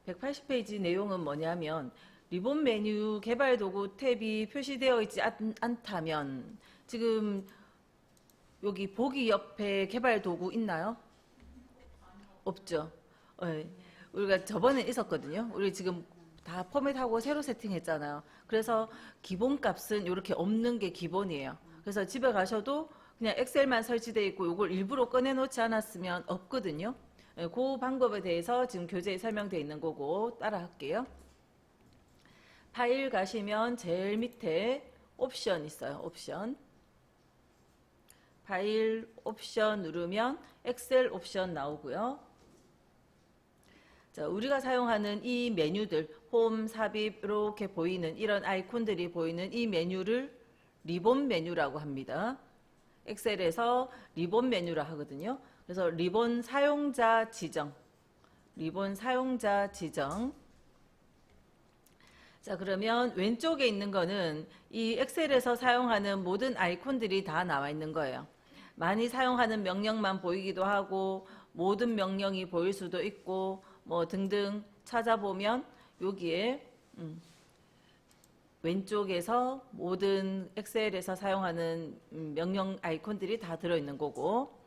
180페이지 내용은 뭐냐면 리본 메뉴 개발 도구 탭이 표시되어 있지 않다면 지금 여기 보기 옆에 개발 도구 있나요? 없죠. 네. 우리가 저번에 있었거든요. 우리 지금 다 포맷하고 새로 세팅했잖아요. 그래서 기본 값은 이렇게 없는 게 기본이에요. 그래서 집에 가셔도 그냥 엑셀만 설치되어 있고 이걸 일부러 꺼내 놓지 않았으면 없거든요. 네, 그 방법에 대해서 지금 교재에 설명되어 있는 거고 따라 할게요. 파일 가시면 제일 밑에 옵션 있어요. 옵션. 파일 옵션 누르면 엑셀 옵션 나오고요. 자, 우리가 사용하는 이 메뉴들, 홈, 삽입 이렇게 보이는 이런 아이콘들이 보이는 이 메뉴를 리본 메뉴라고 합니다. 엑셀에서 리본 메뉴라 하거든요. 그래서 리본 사용자 지정, 리본 사용자 지정. 자, 그러면 왼쪽에 있는 거는 이 엑셀에서 사용하는 모든 아이콘들이 다 나와 있는 거예요. 많이 사용하는 명령만 보이기도 하고 모든 명령이 보일 수도 있고 뭐 등등 찾아보면 여기에 왼쪽에서 모든 엑셀에서 사용하는 명령 아이콘들이 다 들어있는 거고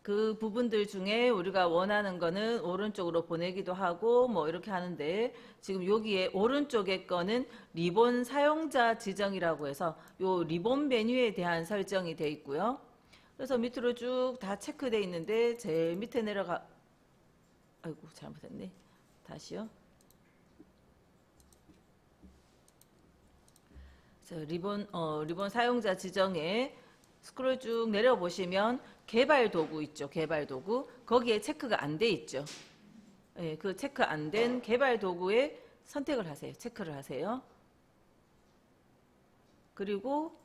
그 부분들 중에 우리가 원하는 거는 오른쪽으로 보내기도 하고 뭐 이렇게 하는데 지금 여기에 오른쪽에 거는 리본 사용자 지정이라고 해서 요 리본 메뉴에 대한 설정이 되어 있고요. 그래서 밑으로 쭉 다 체크되어 있는데 제일 밑에 내려가 아이고 잘못했네. 다시요. 자, 리본 사용자 지정에 스크롤 쭉 내려보시면 개발 도구 있죠. 개발 도구. 거기에 체크가 안 돼 있죠. 네, 그 체크 안 된 개발 도구에 선택을 하세요. 체크를 하세요. 그리고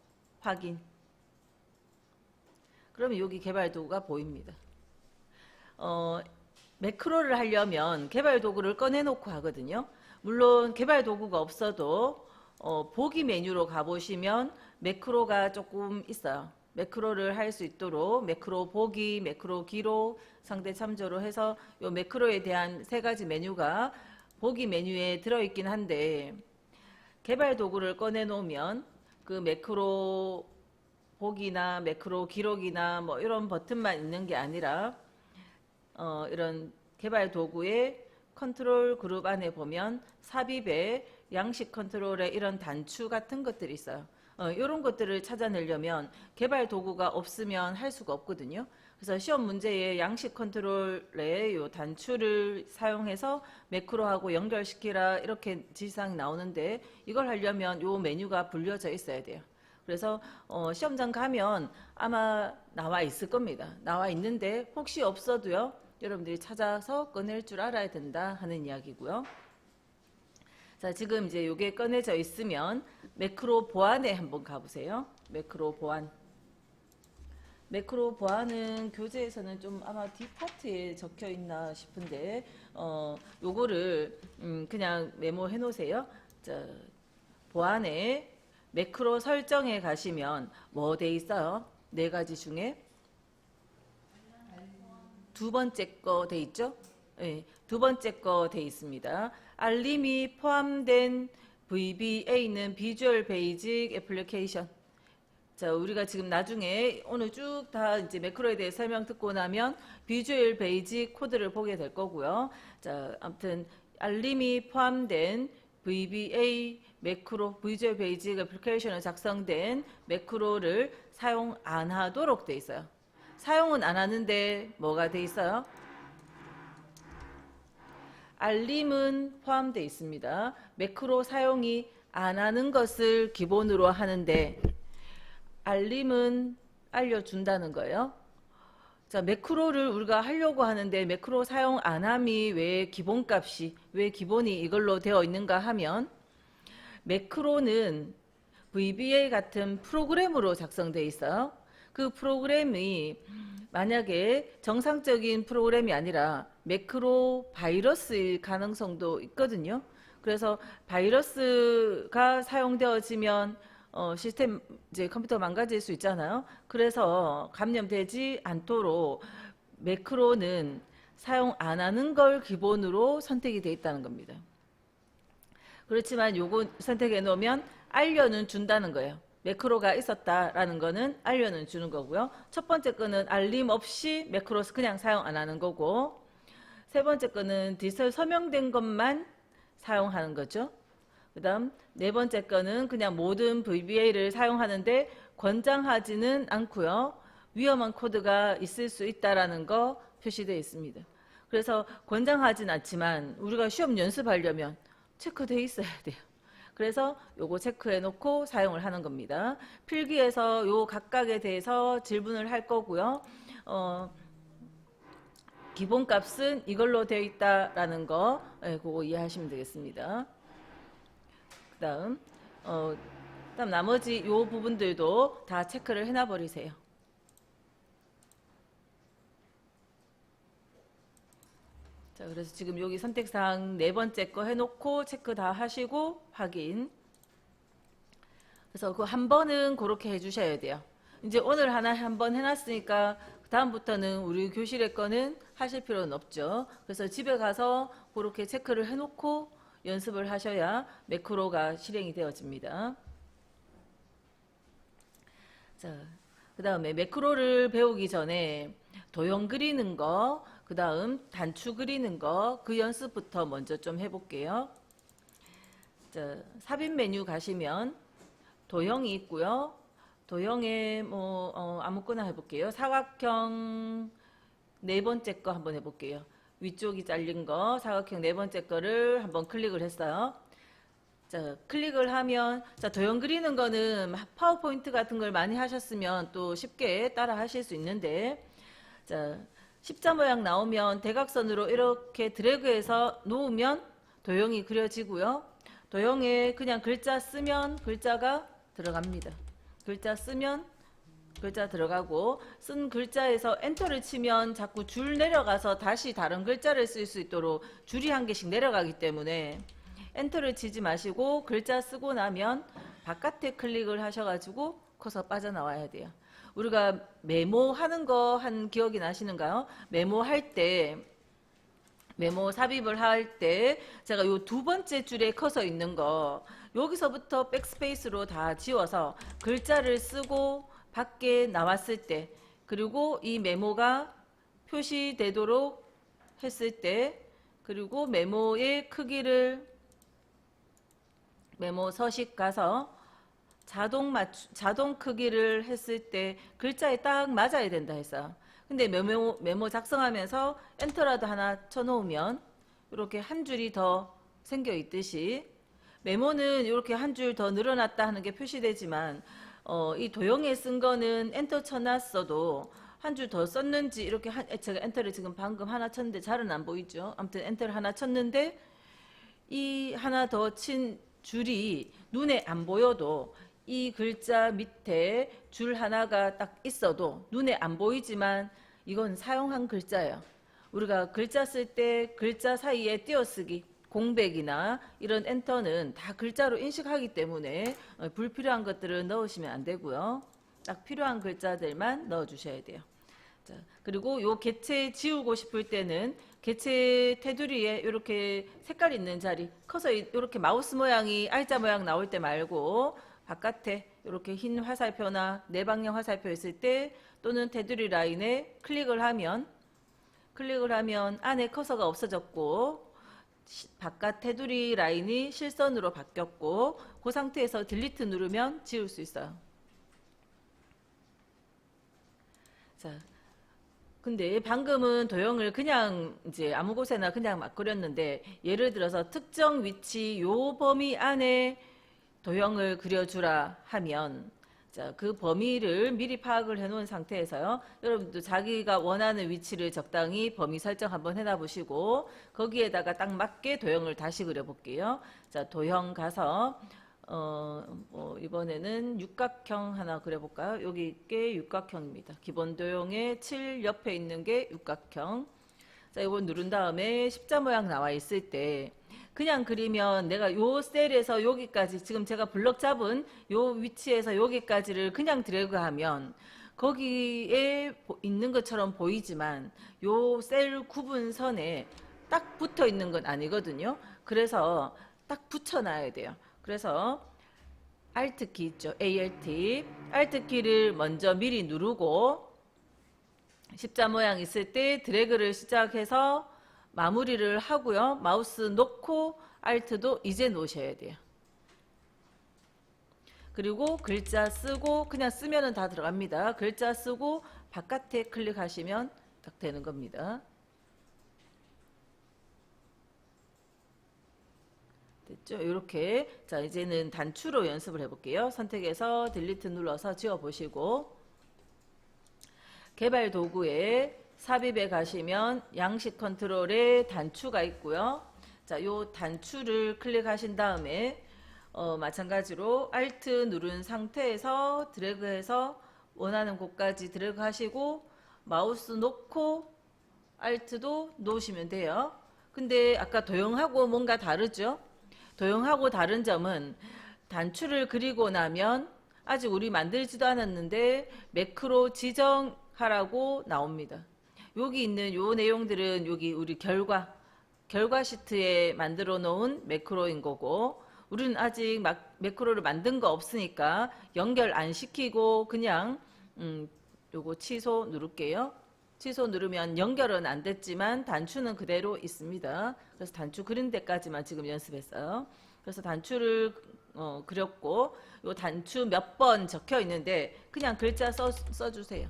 확인. 그러면 여기 개발 도구가 보입니다. 매크로를 하려면 개발 도구를 꺼내놓고 하거든요. 물론 개발 도구가 없어도 보기 메뉴로 가보시면 매크로가 조금 있어요. 매크로를 할 수 있도록 매크로 보기, 매크로 기록, 상대 참조로 해서 이 매크로에 대한 세 가지 메뉴가 보기 메뉴에 들어있긴 한데 개발 도구를 꺼내놓으면 그 매크로 보기나 매크로 기록이나 뭐 이런 버튼만 있는 게 아니라 이런 개발 도구의 컨트롤 그룹 안에 보면 삽입에 양식 컨트롤에 이런 단추 같은 것들이 있어요. 이런 것들을 찾아내려면 개발 도구가 없으면 할 수가 없거든요. 그래서 시험 문제에 양식 컨트롤에 요 단추를 사용해서 매크로하고 연결시키라 이렇게 지시사항이 나오는데 이걸 하려면 요 메뉴가 불려져 있어야 돼요. 그래서 시험장 가면 아마 나와 있을 겁니다. 나와 있는데 혹시 없어도요. 여러분들이 찾아서 꺼낼 줄 알아야 된다 하는 이야기고요. 자, 지금 이제 요게 꺼내져 있으면 매크로 보안에 한번 가보세요. 매크로 보안. 매크로 보안은 교재에서는 좀 아마 뒷파트에 적혀 있나 싶은데 요거를 그냥 메모해 놓으세요. 자, 보안에 매크로 설정에 가시면 뭐 돼 있어요? 네 가지 중에 두 번째 거 돼 있죠? 네, 두 번째 거 돼 있습니다. 알림이 포함된 VBA는 비주얼 베이직 애플리케이션. 자, 우리가 지금 나중에 오늘 쭉 다 이제 매크로에 대해 설명 듣고 나면 비주얼 베이직 코드를 보게 될 거고요. 자, 아무튼 알림이 포함된 VBA 매크로 비주얼 베이직 애플리케이션을 작성된 매크로를 사용 안 하도록 돼 있어요. 사용은 안 하는데 뭐가 돼 있어요? 알림은 포함되어 있습니다. 매크로 사용이 안 하는 것을 기본으로 하는데 알림은 알려준다는 거예요. 자, 매크로를 우리가 하려고 하는데 매크로 사용 안 함이 왜 기본값이 왜 기본이 이걸로 되어 있는가 하면 매크로는 VBA 같은 프로그램으로 작성되어 있어요. 그 프로그램이 만약에 정상적인 프로그램이 아니라 매크로 바이러스일 가능성도 있거든요. 그래서 바이러스가 사용되어지면 시스템 이제 컴퓨터 망가질 수 있잖아요. 그래서 감염되지 않도록 매크로는 사용 안 하는 걸 기본으로 선택이 돼 있다는 겁니다. 그렇지만 요거 선택해 놓으면 알려는 준다는 거예요. 매크로가 있었다라는 거는 알려는 주는 거고요. 첫 번째 거는 알림 없이 매크로 그냥 사용 안 하는 거고, 세 번째 거는 디지털 서명된 것만 사용하는 거죠. 그 다음 네 번째 거는 그냥 모든 VBA를 사용하는데 권장하지는 않고요. 위험한 코드가 있을 수 있다라는 거 표시되어 있습니다. 그래서 권장하진 않지만 우리가 시험 연습하려면 체크되어 있어야 돼요. 그래서 요거 체크해 놓고 사용을 하는 겁니다. 필기에서 요 각각에 대해서 질문을 할 거고요. 기본값은 이걸로 되어 있다라는 거, 그거 이해하시면 되겠습니다. 그다음 나머지 요 부분들도 다 체크를 해놔 버리세요. 자, 그래서 지금 여기 선택사항 네 번째 거 해놓고 체크 다 하시고 확인. 그래서 그 한 번은 그렇게 해주셔야 돼요. 이제 오늘 하나 한 번 해놨으니까 다음부터는 우리 교실의 거는 하실 필요는 없죠. 그래서 집에 가서 그렇게 체크를 해놓고 연습을 하셔야 매크로가 실행이 되어집니다. 자, 그 다음에 매크로를 배우기 전에 도형 그리는 거, 그 다음 단추 그리는 거, 그 연습부터 먼저 좀 해볼게요. 자, 삽입 메뉴 가시면 도형이 있고요. 도형에 아무거나 해볼게요. 사각형 네 번째 거 한번 해볼게요. 위쪽이 잘린 거, 사각형 네 번째 거를 한번 클릭을 했어요. 자, 클릭을 하면, 자, 도형 그리는 거는 파워포인트 같은 걸 많이 하셨으면 또 쉽게 따라 하실 수 있는데, 자, 십자 모양 나오면 대각선으로 이렇게 드래그해서 놓으면 도형이 그려지고요. 도형에 그냥 글자 쓰면 글자가 들어갑니다. 글자 쓰면 글자 들어가고, 쓴 글자에서 엔터를 치면 자꾸 줄 내려가서 다시 다른 글자를 쓸 수 있도록 줄이 한 개씩 내려가기 때문에 엔터를 치지 마시고 글자 쓰고 나면 바깥에 클릭을 하셔가지고 커서 빠져나와야 돼요. 우리가 메모하는 거 한 기억이 나시는가요? 메모할 때, 메모 삽입을 할 때 제가 요 두 번째 줄에 커서 있는 거 여기서부터 백스페이스로 다 지워서 글자를 쓰고 밖에 나왔을 때, 그리고 이 메모가 표시되도록 했을 때, 그리고 메모의 크기를 메모 서식 가서 자동 크기를 했을 때 글자에 딱 맞아야 된다 해서. 근데 메모 작성하면서 엔터라도 하나 쳐놓으면 이렇게 한 줄이 더 생겨 있듯이, 메모는 이렇게 한 줄 더 늘어났다 하는 게 표시되지만 이 도형에 쓴 거는 엔터 쳐놨어도 한 줄 더 썼는지 이렇게 제가 엔터를 지금 방금 하나 쳤는데 잘은 안 보이죠. 아무튼 엔터를 하나 쳤는데 이 하나 더 친 줄이 눈에 안 보여도 이 글자 밑에 줄 하나가 딱 있어도 눈에 안 보이지만 이건 사용한 글자예요. 우리가 글자 쓸 때 글자 사이에 띄어쓰기, 공백이나 이런 엔터는 다 글자로 인식하기 때문에 불필요한 것들을 넣으시면 안 되고요. 딱 필요한 글자들만 넣어주셔야 돼요. 자, 그리고 요 개체 지우고 싶을 때는 개체 테두리에 이렇게 색깔 있는 자리, 커서 이렇게 마우스 모양이 R자 모양 나올 때 말고 바깥에 이렇게 흰 화살표나 내방향 화살표 있을 때, 또는 테두리 라인에 클릭을 하면 안에 커서가 없어졌고 바깥 테두리 라인이 실선으로 바뀌었고, 그 상태에서 딜리트 누르면 지울 수 있어요. 자, 근데 방금은 도형을 그냥 이제 아무 곳에나 그냥 막 그렸는데, 예를 들어서 특정 위치 요 범위 안에 도형을 그려주라 하면, 자, 그 범위를 미리 파악을 해놓은 상태에서요. 여러분도 자기가 원하는 위치를 적당히 범위 설정 한번 해놔 보시고 거기에다가 딱 맞게 도형을 다시 그려볼게요. 자, 도형 가서 이번에는 육각형 하나 그려볼까요? 여기 게 육각형입니다. 기본 도형의 7 옆에 있는 게 육각형. 자, 이거 누른 다음에 십자 모양 나와 있을 때 그냥 그리면 내가 요 셀에서 여기까지, 지금 제가 블럭 잡은 요 위치에서 여기까지를 그냥 드래그하면 거기에 있는 것처럼 보이지만 요 셀 구분선에 딱 붙어 있는 건 아니거든요. 그래서 딱 붙여놔야 돼요. 그래서 Alt 키 있죠. Alt. Alt 키를 먼저 미리 누르고 십자 모양 있을 때 드래그를 시작해서 마무리를 하고요. 마우스 놓고 Alt도 이제 놓으셔야 돼요. 그리고 글자 쓰고 그냥 쓰면은 다 들어갑니다. 글자 쓰고 바깥에 클릭하시면 딱 되는 겁니다. 됐죠? 이렇게. 자, 이제는 단추로 연습을 해볼게요. 선택해서 딜리트 눌러서 지워보시고 개발 도구에 삽입에 가시면 양식 컨트롤에 단추가 있고요. 자, 요 단추를 클릭하신 다음에 마찬가지로 Alt 누른 상태에서 드래그해서 원하는 곳까지 드래그 하시고 마우스 놓고 Alt도 놓으시면 돼요. 근데 아까 도형하고 뭔가 다르죠? 도형하고 다른 점은 단추를 그리고 나면 아직 우리 만들지도 않았는데 매크로 지정하라고 나옵니다. 여기 있는 요 내용들은 여기 우리 결과 시트에 만들어 놓은 매크로인 거고 우리는 아직 매크로를 만든 거 없으니까 연결 안 시키고 그냥 요거 취소 누를게요. 취소 누르면 연결은 안 됐지만 단추는 그대로 있습니다. 그래서 단추 그린 데까지만 지금 연습했어요. 그래서 단추를 그렸고 요 단추 몇 번 적혀 있는데 그냥 글자 써주세요.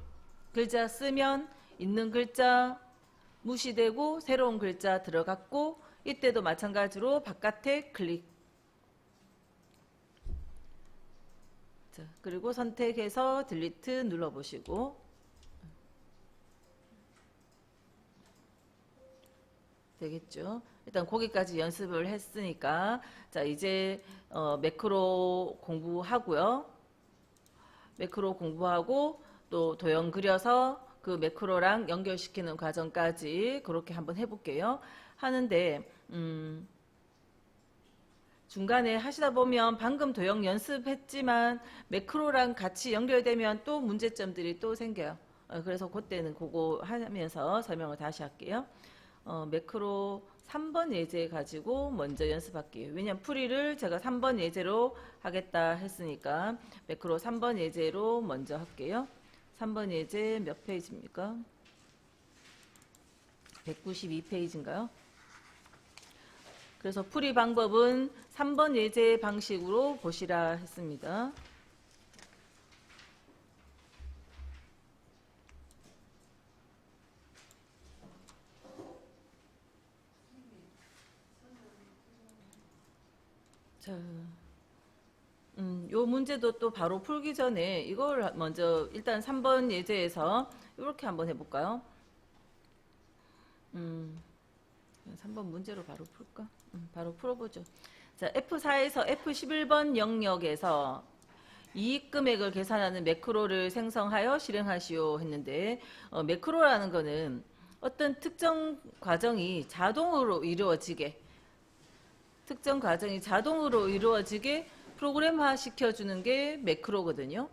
글자 쓰면 있는 글자 무시되고 새로운 글자 들어갔고 이때도 마찬가지로 바깥에 클릭. 자, 그리고 선택해서 딜리트 눌러보시고 되겠죠. 일단 거기까지 연습을 했으니까 자 이제 매크로 공부하고요. 매크로 공부하고 또 도형 그려서 그 매크로랑 연결시키는 과정까지 그렇게 한번 해볼게요. 하는데 중간에 하시다 보면 방금 도형 연습했지만 매크로랑 같이 연결되면 또 문제점들이 또 생겨요. 그래서 그때는 그거 하면서 설명을 다시 할게요. 매크로 3번 예제 가지고 먼저 연습할게요. 왜냐면 풀이를 제가 3번 예제로 하겠다 했으니까 매크로 3번 예제로 먼저 할게요. 3번 예제 몇 페이지입니까? 192페이지인가요? 그래서 풀이 방법은 3번 예제 방식으로 보시라 했습니다. 자, 요 문제도 또 바로 풀기 전에 이걸 먼저 일단 3번 예제에서 이렇게 한번 해볼까요? 3번 문제로 바로 풀까? 바로 풀어보죠. 자, F4에서 F11번 영역에서 이익 금액을 계산하는 매크로를 생성하여 실행하시오 했는데 매크로라는 거는 어떤 특정 과정이 자동으로 이루어지게 프로그램화 시켜주는 게 매크로거든요.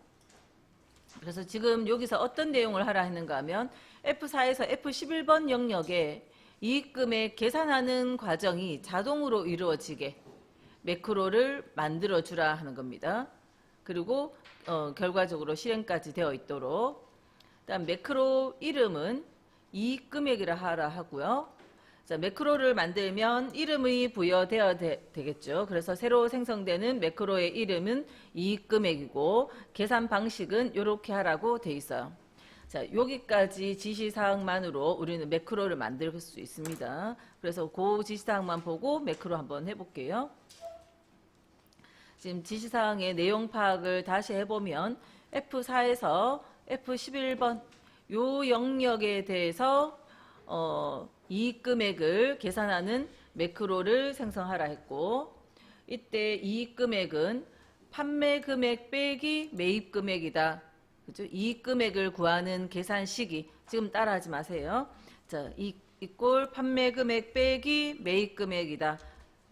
그래서 지금 여기서 어떤 내용을 하라 했는가 하면 F4에서 F11번 영역에 이익금액 계산하는 과정이 자동으로 이루어지게 매크로를 만들어 주라 하는 겁니다. 그리고 결과적으로 실행까지 되어 있도록. 다음 매크로 이름은 이익금액이라 하라 하고요. 자, 매크로를 만들면 이름이 부여되어야 되겠죠. 그래서 새로 생성되는 매크로의 이름은 이익금액이고 계산 방식은 이렇게 하라고 돼 있어요. 자, 여기까지 지시사항만으로 우리는 매크로를 만들 수 있습니다. 그래서 그 지시사항만 보고 매크로 한번 해볼게요. 지금 지시사항의 내용 파악을 다시 해보면 F4에서 F11번 요 영역에 대해서 이익금액을 계산하는 매크로를 생성하라 했고 이때 이익금액은 판매금액 빼기 매입금액이다. 그죠? 이익금액을 구하는 계산 시기 지금 따라하지 마세요. 자, 이꼴 판매금액 빼기 매입금액이다.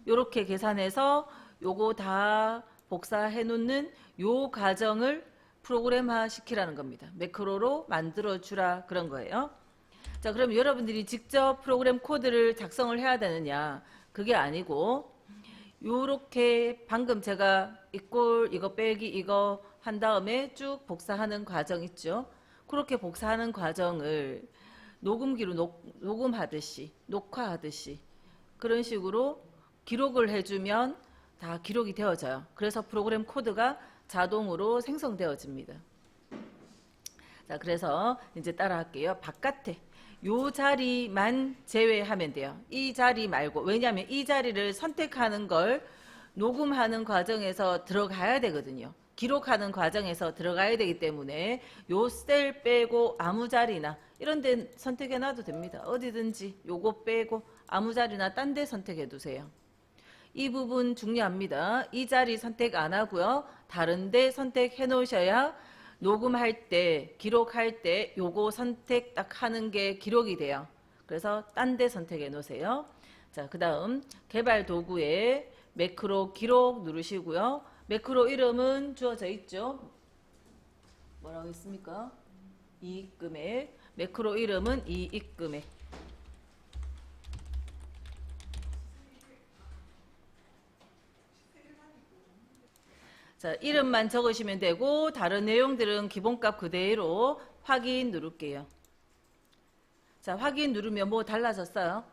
요렇게 계산해서 요거 다 복사해 놓는 요 과정을 프로그램화 시키라는 겁니다. 매크로로 만들어 주라 그런 거예요. 자, 그럼 여러분들이 직접 프로그램 코드를 작성을 해야 되느냐? 그게 아니고 요렇게 방금 제가 이꼴 이거 빼기 이거 한 다음에 쭉 복사하는 과정 있죠? 그렇게 복사하는 과정을 녹음기로 녹음하듯이 녹화하듯이 그런 식으로 기록을 해주면 다 기록이 되어져요. 그래서 프로그램 코드가 자동으로 생성되어집니다. 자, 그래서 이제 따라 할게요. 바깥에 요 자리만 제외하면 돼요. 이 자리 말고. 왜냐하면 이 자리를 선택하는 걸 녹음하는 과정에서 들어가야 되거든요. 기록하는 과정에서 들어가야 되기 때문에 요 셀 빼고 아무 자리나 이런 데 선택해 놔도 됩니다. 어디든지 요거 빼고 아무 자리나 딴 데 선택해 두세요. 이 부분 중요합니다. 이 자리 선택 안 하고요. 다른 데 선택해 놓으셔야 녹음할 때, 기록할 때 요거 선택 딱 하는 게 기록이 돼요. 그래서 딴 데 선택해 놓으세요. 자, 그 다음 개발 도구에 매크로 기록 누르시고요. 매크로 이름은 주어져 있죠. 뭐라고 했습니까? 이익금액. 매크로 이름은 이익금액. 자, 이름만 적으시면 되고 다른 내용들은 기본값 그대로 확인 누를게요. 자, 확인 누르면 뭐 달라졌어요?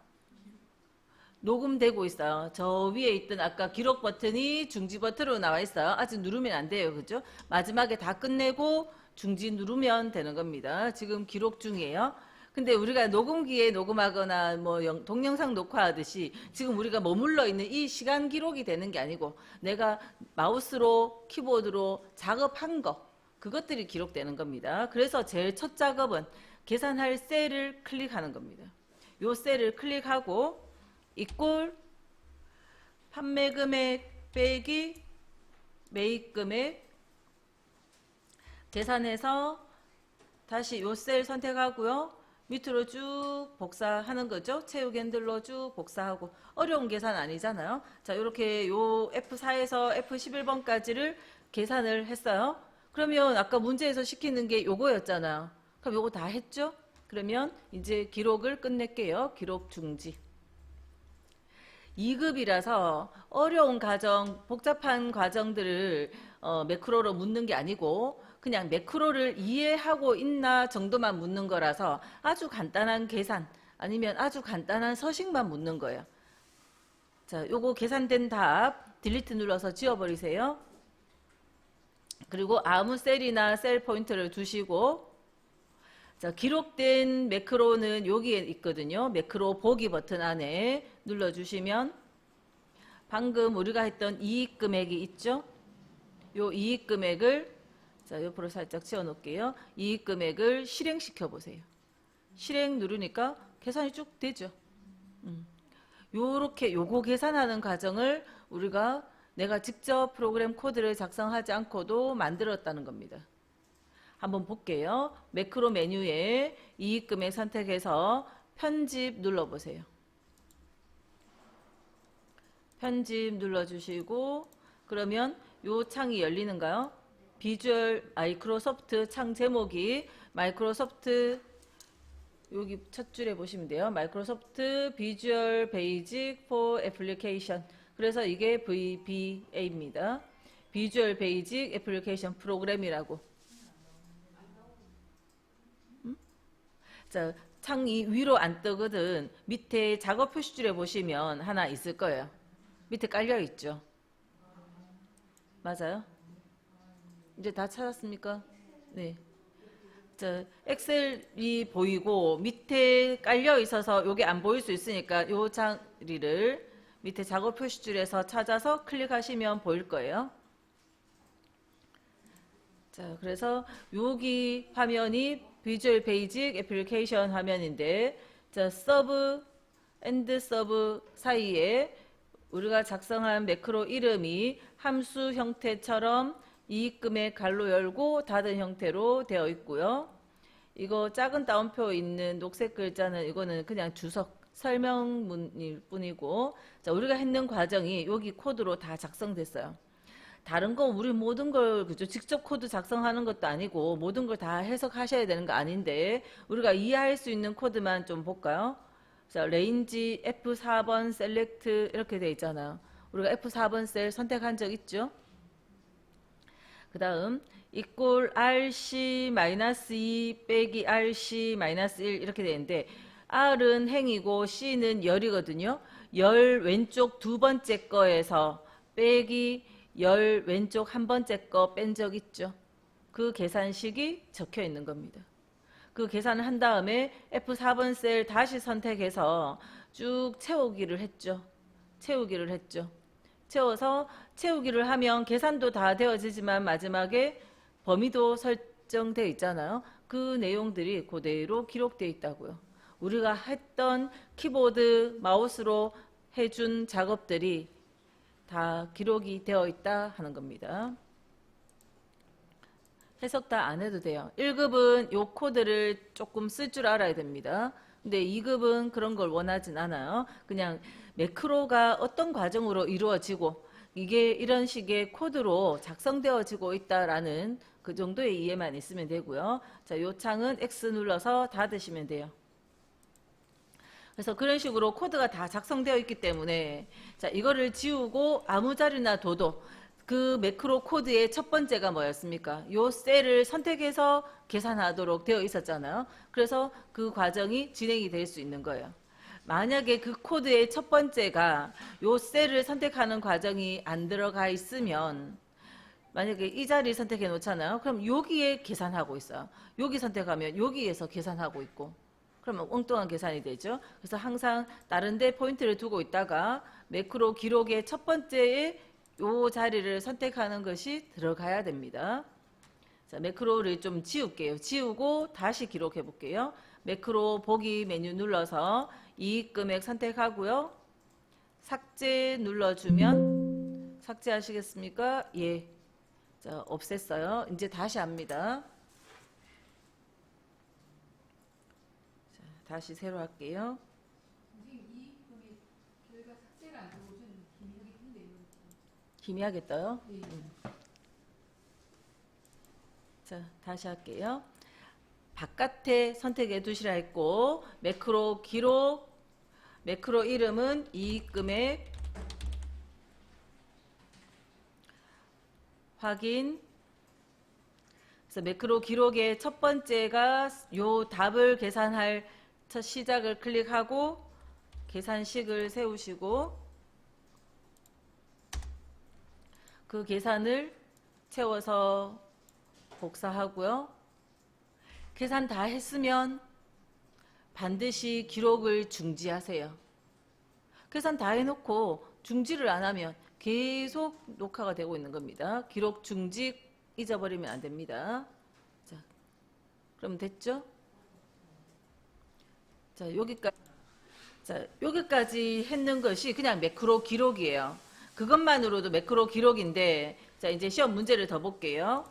녹음되고 있어요. 저 위에 있던 아까 기록 버튼이 중지 버튼으로 나와 있어요. 아직 누르면 안 돼요. 그죠? 마지막에 다 끝내고 중지 누르면 되는 겁니다. 지금 기록 중이에요. 근데 우리가 녹음기에 녹음하거나 뭐 동영상 녹화하듯이 지금 우리가 머물러 있는 이 시간 기록이 되는 게 아니고 내가 마우스로 키보드로 작업한 거 그것들이 기록되는 겁니다. 그래서 제일 첫 작업은 계산할 셀을 클릭하는 겁니다. 요 셀을 클릭하고 이꼴 판매금액 빼기 매입금액 계산해서 다시 요 셀 선택하고요. 밑으로 쭉 복사하는 거죠. 채우기 핸들로 쭉 복사하고 어려운 계산 아니잖아요. 자, 이렇게 요 F4에서 F11번까지를 계산을 했어요. 그러면 아까 문제에서 시키는 게 요거였잖아요. 그럼 요거 다 했죠? 그러면 이제 기록을 끝낼게요. 기록 중지. 2급이라서 어려운 과정, 복잡한 과정들을 매크로로 묻는 게 아니고 그냥 매크로를 이해하고 있나 정도만 묻는 거라서 아주 간단한 계산 아니면 아주 간단한 서식만 묻는 거예요. 자, 요거 계산된 답 딜리트 눌러서 지워버리세요. 그리고 아무 셀이나 셀 포인트를 두시고 자, 기록된 매크로는 여기에 있거든요. 매크로 보기 버튼 안에 눌러주시면 방금 우리가 했던 이익 금액이 있죠. 요 이익 금액을 자, 옆으로 살짝 치워 놓을게요. 이익 금액을 실행시켜 보세요. 실행 누르니까 계산이 쭉 되죠. 요렇게 요거 계산하는 과정을 우리가 내가 직접 프로그램 코드를 작성하지 않고도 만들었다는 겁니다. 한번 볼게요. 매크로 메뉴에 이익금액 선택해서 편집 눌러보세요. 편집 눌러주시고 그러면 요 창이 열리는가요? 비주얼 마이크로소프트 창 제목이 마이크로소프트 여기 첫 줄에 보시면 돼요. 마이크로소프트 비주얼 베이직 포 애플리케이션. 그래서 이게 VBA입니다. 비주얼 베이직 애플리케이션 프로그램이라고. 자, 창이 위로 안 뜨거든 밑에 작업 표시줄에 보시면 하나 있을 거예요. 밑에 깔려 있죠. 맞아요? 이제 다 찾았습니까? 네. 자, 엑셀이 보이고 밑에 깔려 있어서 요게 안 보일 수 있으니까 요 자리를 밑에 작업 표시줄에서 찾아서 클릭하시면 보일 거예요. 자, 그래서 여기 화면이 비주얼 베이직 애플리케이션 화면인데 자, 서브 앤드 서브 사이에 우리가 작성한 매크로 이름이 함수 형태처럼 이익금액 가로 열고 닫은 형태로 되어 있고요. 이거 작은 따옴표 있는 녹색 글자는 이거는 그냥 주석 설명문일 뿐이고 자, 우리가 했는 과정이 여기 코드로 다 작성됐어요. 다른 거 우리 모든 걸 그죠? 직접 코드 작성하는 것도 아니고 모든 걸 다 해석하셔야 되는 거 아닌데 우리가 이해할 수 있는 코드만 좀 볼까요? 자, 레인지 F4번 셀렉트 이렇게 돼 있잖아요. 우리가 F4번 셀 선택한 적 있죠? 그 다음 equal RC-2 빼기 RC-1 이렇게 되는데 R은 행이고 C는 열이거든요. 열 왼쪽 두 번째 거에서 빼기 열 왼쪽 한 번째 거 뺀 적 있죠. 그 계산식이 적혀 있는 겁니다. 그 계산을 한 다음에 F4번 셀 다시 선택해서 쭉 채우기를 했죠. 채우기를 했죠. 채워서 채우기를 하면 계산도 다 되어지지만 마지막에 범위도 설정되어 있잖아요. 그 내용들이 그대로 기록되어 있다고요. 우리가 했던 키보드 마우스로 해준 작업들이 다 기록이 되어 있다 하는 겁니다. 해석 다 안 해도 돼요. 1급은 요 코드를 조금 쓸 줄 알아야 됩니다. 근데 2급은 그런 걸 원하진 않아요. 그냥 매크로가 어떤 과정으로 이루어지고 이게 이런 식의 코드로 작성되어지고 있다라는 그 정도의 이해만 있으면 되고요. 자, 요 창은 X 눌러서 닫으시면 돼요. 그래서 그런 식으로 코드가 다 작성되어 있기 때문에 자, 이거를 지우고 아무 자리나 둬도 그 매크로 코드의 첫 번째가 뭐였습니까? 요 셀을 선택해서 계산하도록 되어 있었잖아요. 그래서 그 과정이 진행이 될 수 있는 거예요. 만약에 그 코드의 첫 번째가 요 셀을 선택하는 과정이 안 들어가 있으면 만약에 이 자리 선택해 놓잖아요. 그럼 여기에 계산하고 있어요. 여기 선택하면 여기에서 계산하고 있고 그러면 엉뚱한 계산이 되죠. 그래서 항상 다른 데 포인트를 두고 있다가 매크로 기록의 첫 번째에 요 자리를 선택하는 것이 들어가야 됩니다. 자, 매크로를 좀 지울게요. 지우고 다시 기록해 볼게요. 매크로 보기 메뉴 눌러서 이익 금액 선택하고요. 삭제 눌러주면 삭제하시겠습니까? 예. 자, 없앴어요. 이제 다시 합니다. 자, 다시 새로 할게요. 희미하게 떠요? 자, 다시 할게요. 바깥에 선택해 두시라 했고 매크로 기록 매크로 이름은 이익금액 확인. 그래서 매크로 기록의 첫 번째가 요 답을 계산할 첫 시작을 클릭하고 계산식을 세우시고 그 계산을 채워서 복사하고요. 계산 다 했으면 반드시 기록을 중지하세요. 계산 다 해놓고 중지를 안 하면 계속 녹화가 되고 있는 겁니다. 기록 중지 잊어버리면 안 됩니다. 자, 그럼 됐죠? 자, 여기까지 했는 것이 그냥 매크로 기록이에요. 그것만으로도 매크로 기록인데, 자, 이제 시험 문제를 더 볼게요.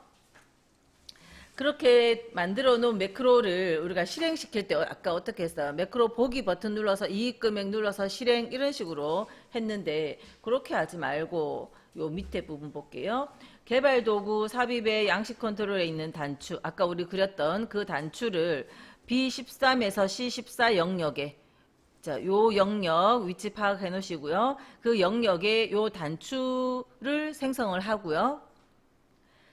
그렇게 만들어 놓은 매크로를 우리가 실행시킬 때 아까 어떻게 했어요? 매크로 보기 버튼 눌러서 이익금액 눌러서 실행 이런 식으로 했는데 그렇게 하지 말고 요 밑에 부분 볼게요. 개발도구 삽입의 양식 컨트롤에 있는 단추 아까 우리 그렸던 그 단추를 B13에서 C14 영역에 자, 요 영역 위치 파악해 놓으시고요. 그 영역에 요 단추를 생성을 하고요.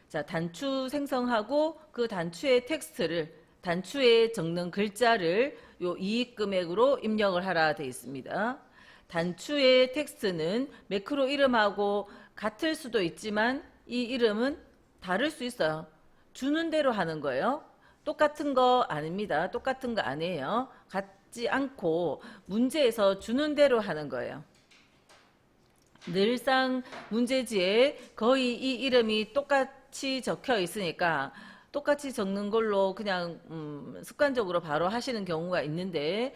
자, 단추 생성하고 그 단추의 텍스트를 단추에 적는 글자를 요 이익 금액으로 입력을 하라 되어 있습니다. 단추의 텍스트는 매크로 이름하고 같을 수도 있지만 이 이름은 다를 수 있어요. 주는 대로 하는 거예요. 똑같은 거 아닙니다. 똑같은 거 아니에요. 같지 않고 문제에서 주는 대로 하는 거예요. 늘상 문제지에 거의 이 이름이 똑같이 적혀 있으니까 똑같이 적는 걸로 그냥 습관적으로 바로 하시는 경우가 있는데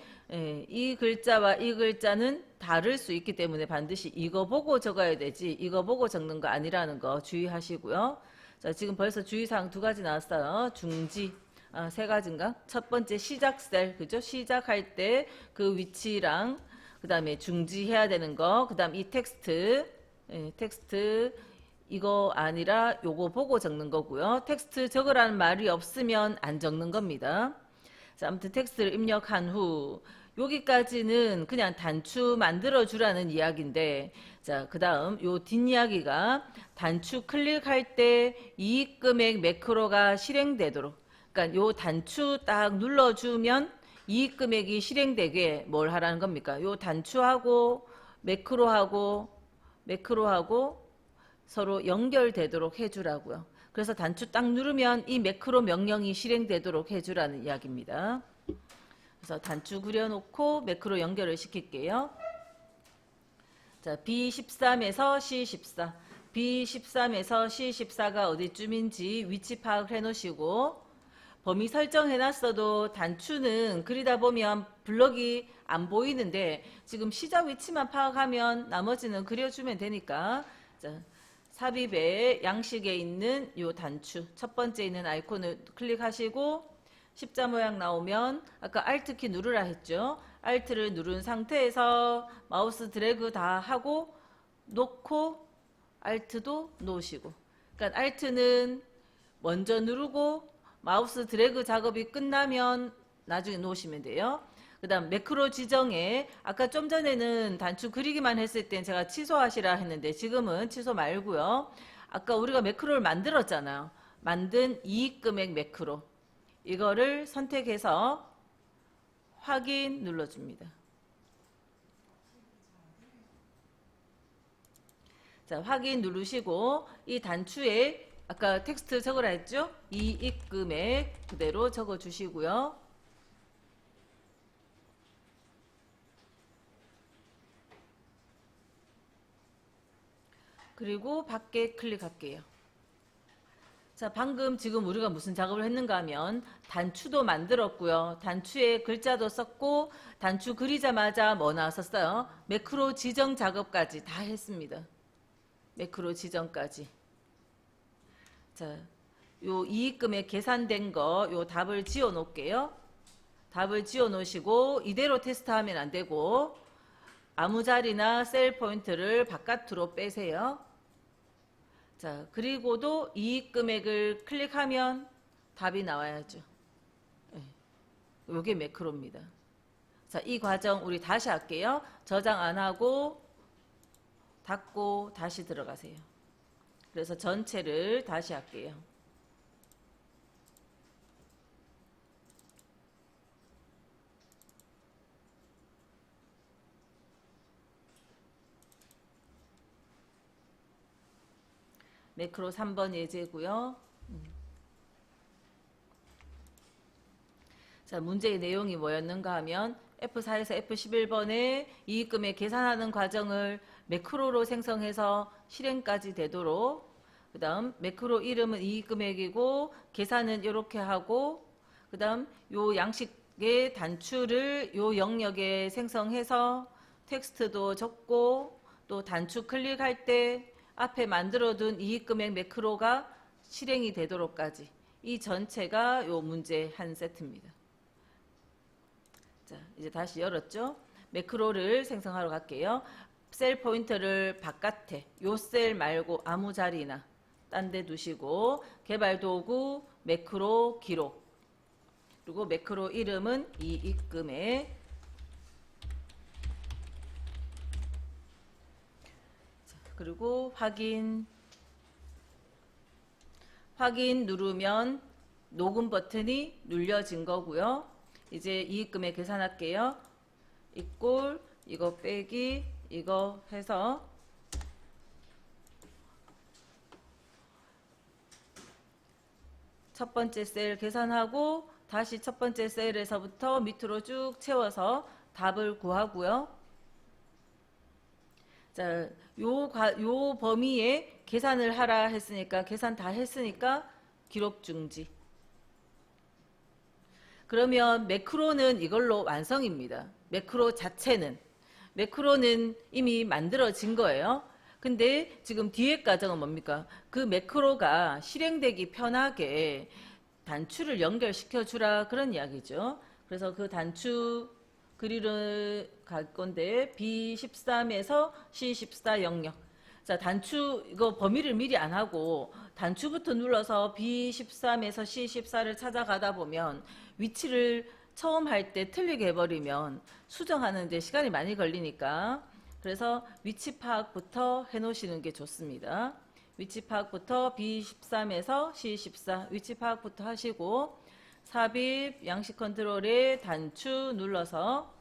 이 글자와 이 글자는 다를 수 있기 때문에 반드시 이거 보고 적어야 되지 이거 보고 적는 거 아니라는 거 주의하시고요. 자, 지금 벌써 주의사항 2가지 나왔어요. 중지 세 가지인가? 첫 번째 시작 셀 그죠? 시작할 때 그 위치랑 그 다음에 중지해야 되는 거, 그 다음 이 텍스트, 텍스트 이거 아니라 요거 보고 적는 거고요. 텍스트 적으라는 말이 없으면 안 적는 겁니다. 자, 아무튼 텍스트를 입력한 후 여기까지는 그냥 단추 만들어 주라는 이야기인데, 자, 그 다음 요 뒷이야기가 단추 클릭할 때 이익금액 매크로가 실행되도록, 그러니까 요 단추 딱 눌러주면 이익금액이 실행되게 뭘 하라는 겁니까? 요 단추하고 매크로하고 서로 연결되도록 해주라고요. 그래서 단추 딱 누르면 이 매크로 명령이 실행되도록 해주라는 이야기입니다. 그래서 단추 그려놓고 매크로 연결을 시킬게요. 자, B13에서 C14. B13에서 C14가 어디쯤인지 위치 파악해 놓으시고, 범위 설정해 놨어도 단추는 그리다 보면 블럭이 안 보이는데 지금 시작 위치만 파악하면 나머지는 그려주면 되니까, 자, 삽입의 양식에 있는 요 단추 첫 번째 있는 아이콘을 클릭하시고 십자 모양 나오면 아까 Alt키 누르라 했죠. Alt를 누른 상태에서 마우스 드래그 다 하고 놓고 Alt도 놓으시고, 그러니까 Alt는 먼저 누르고 마우스 드래그 작업이 끝나면 나중에 놓으시면 돼요. 그 다음 매크로 지정에 아까 좀 전에는 단추 그리기만 했을 땐 제가 취소하시라 했는데 지금은 취소 말고요. 아까 우리가 매크로를 만들었잖아요. 만든 이익금액 매크로, 이거를 선택해서 확인 눌러줍니다. 자, 확인 누르시고 이 단추에 아까 텍스트 적으라 했죠? 이익금액 그대로 적어 주시고요. 그리고 밖에 클릭할게요. 자, 방금 지금 우리가 무슨 작업을 했는가 하면 단추도 만들었고요. 단추에 글자도 썼고 단추 그리자마자 뭐 나왔었어요? 매크로 지정 작업까지 다 했습니다. 매크로 지정까지. 자, 요 이익금액 계산된 거 요 답을 지어 놓을게요. 답을 지어 놓으시고 이대로 테스트하면 안 되고 아무 자리나 셀 포인트를 바깥으로 빼세요. 자, 그리고도 이익 금액을 클릭하면 답이 나와야죠. 요게 매크로입니다. 자, 이 과정 우리 다시 할게요. 저장 안 하고 닫고 다시 들어가세요. 그래서 전체를 다시 할게요. 매크로 3번 예제고요. 자, 문제의 내용이 뭐였는가 하면 F4에서 F11번에 이익금액 계산하는 과정을 매크로로 생성해서 실행까지 되도록, 그 다음 매크로 이름은 이익금액이고 계산은 이렇게 하고, 그 다음 요 양식의 단추를 요 영역에 생성해서 텍스트도 적고 또 단추 클릭할 때 앞에 만들어둔 이익금액 매크로가 실행이 되도록까지, 이 전체가 요 문제 한 세트입니다. 자, 이제 다시 열었죠? 매크로를 생성하러 갈게요. 셀 포인터를 바깥에, 요 셀 말고 아무 자리나 딴 데 두시고 개발 도구 매크로 기록, 그리고 매크로 이름은 이익금액, 그리고 확인 누르면 녹음 버튼이 눌려진 거고요. 이제 이익금액 계산할게요. 이꼴 이거 빼기 이거 해서 첫 번째 셀 계산하고 다시 첫 번째 셀에서부터 밑으로 쭉 채워서 답을 구하고요. 자, 요 범위에 계산을 하라 했으니까 계산 다 했으니까 기록 중지. 그러면 매크로는 이걸로 완성입니다. 매크로 자체는. 매크로는 이미 만들어진 거예요. 근데 지금 뒤에 과정은 뭡니까? 그 매크로가 실행되기 편하게 단추를 연결시켜 주라, 그런 이야기죠. 그래서 그 단추 그리러 갈 건데 B13에서 C14 영역. 자, 단추, 이거 범위를 미리 안 하고 단추부터 눌러서 B13에서 C14를 찾아가다 보면 위치를 처음 할 때 틀리게 해버리면 수정하는 데 시간이 많이 걸리니까 그래서 위치 파악부터 해 놓으시는 게 좋습니다. 위치 파악부터 B13에서 C14 위치 파악부터 하시고 삽입 양식 컨트롤에 단추 눌러서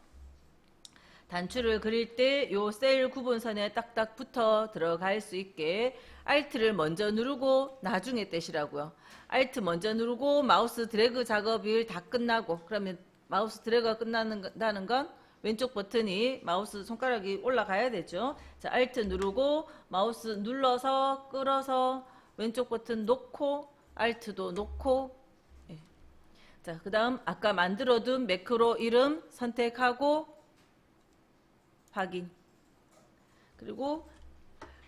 단추를 그릴 때 요 셀 구분선에 딱딱 붙어 들어갈 수 있게 Alt를 먼저 누르고 나중에 떼시라고요. Alt 먼저 누르고 마우스 드래그 작업이 다 끝나고 그러면 마우스 드래그가 끝난다는 건 왼쪽 버튼이 마우스 손가락이 올라가야 되죠. 자, Alt 누르고 마우스 눌러서 끌어서 왼쪽 버튼 놓고 Alt도 놓고 예. 자, 그 다음 아까 만들어둔 매크로 이름 선택하고 확인. 그리고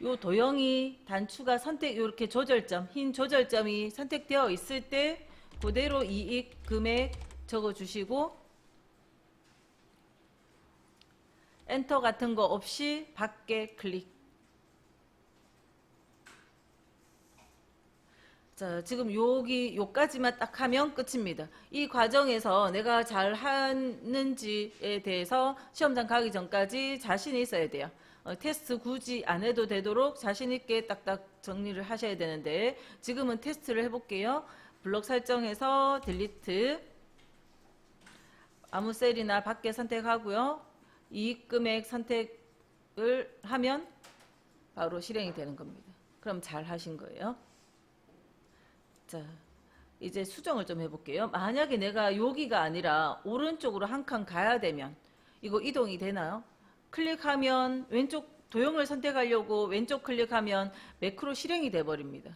요 도형이 단추가 선택 이렇게 조절점 흰 조절점이 선택되어 있을 때 그대로 이익 금액 적어 주시고 엔터 같은 거 없이 밖에 클릭. 자, 지금 요까지만 딱 하면 끝입니다. 이 과정에서 내가 잘 하는지에 대해서 시험장 가기 전까지 자신이 있어야 돼요. 테스트 굳이 안 해도 되도록 자신 있게 딱딱 정리를 하셔야 되는데 지금은 테스트를 해볼게요. 블록 설정에서 딜리트 아무 셀이나 밖에 선택하고요. 이익 금액 선택을 하면 바로 실행이 되는 겁니다. 그럼 잘 하신 거예요. 자, 이제 수정을 좀 해볼게요. 만약에 내가 여기가 아니라 오른쪽으로 한 칸 가야 되면 이거 이동이 되나요? 클릭하면 왼쪽 도형을 선택하려고 왼쪽 클릭하면 매크로 실행이 돼 버립니다.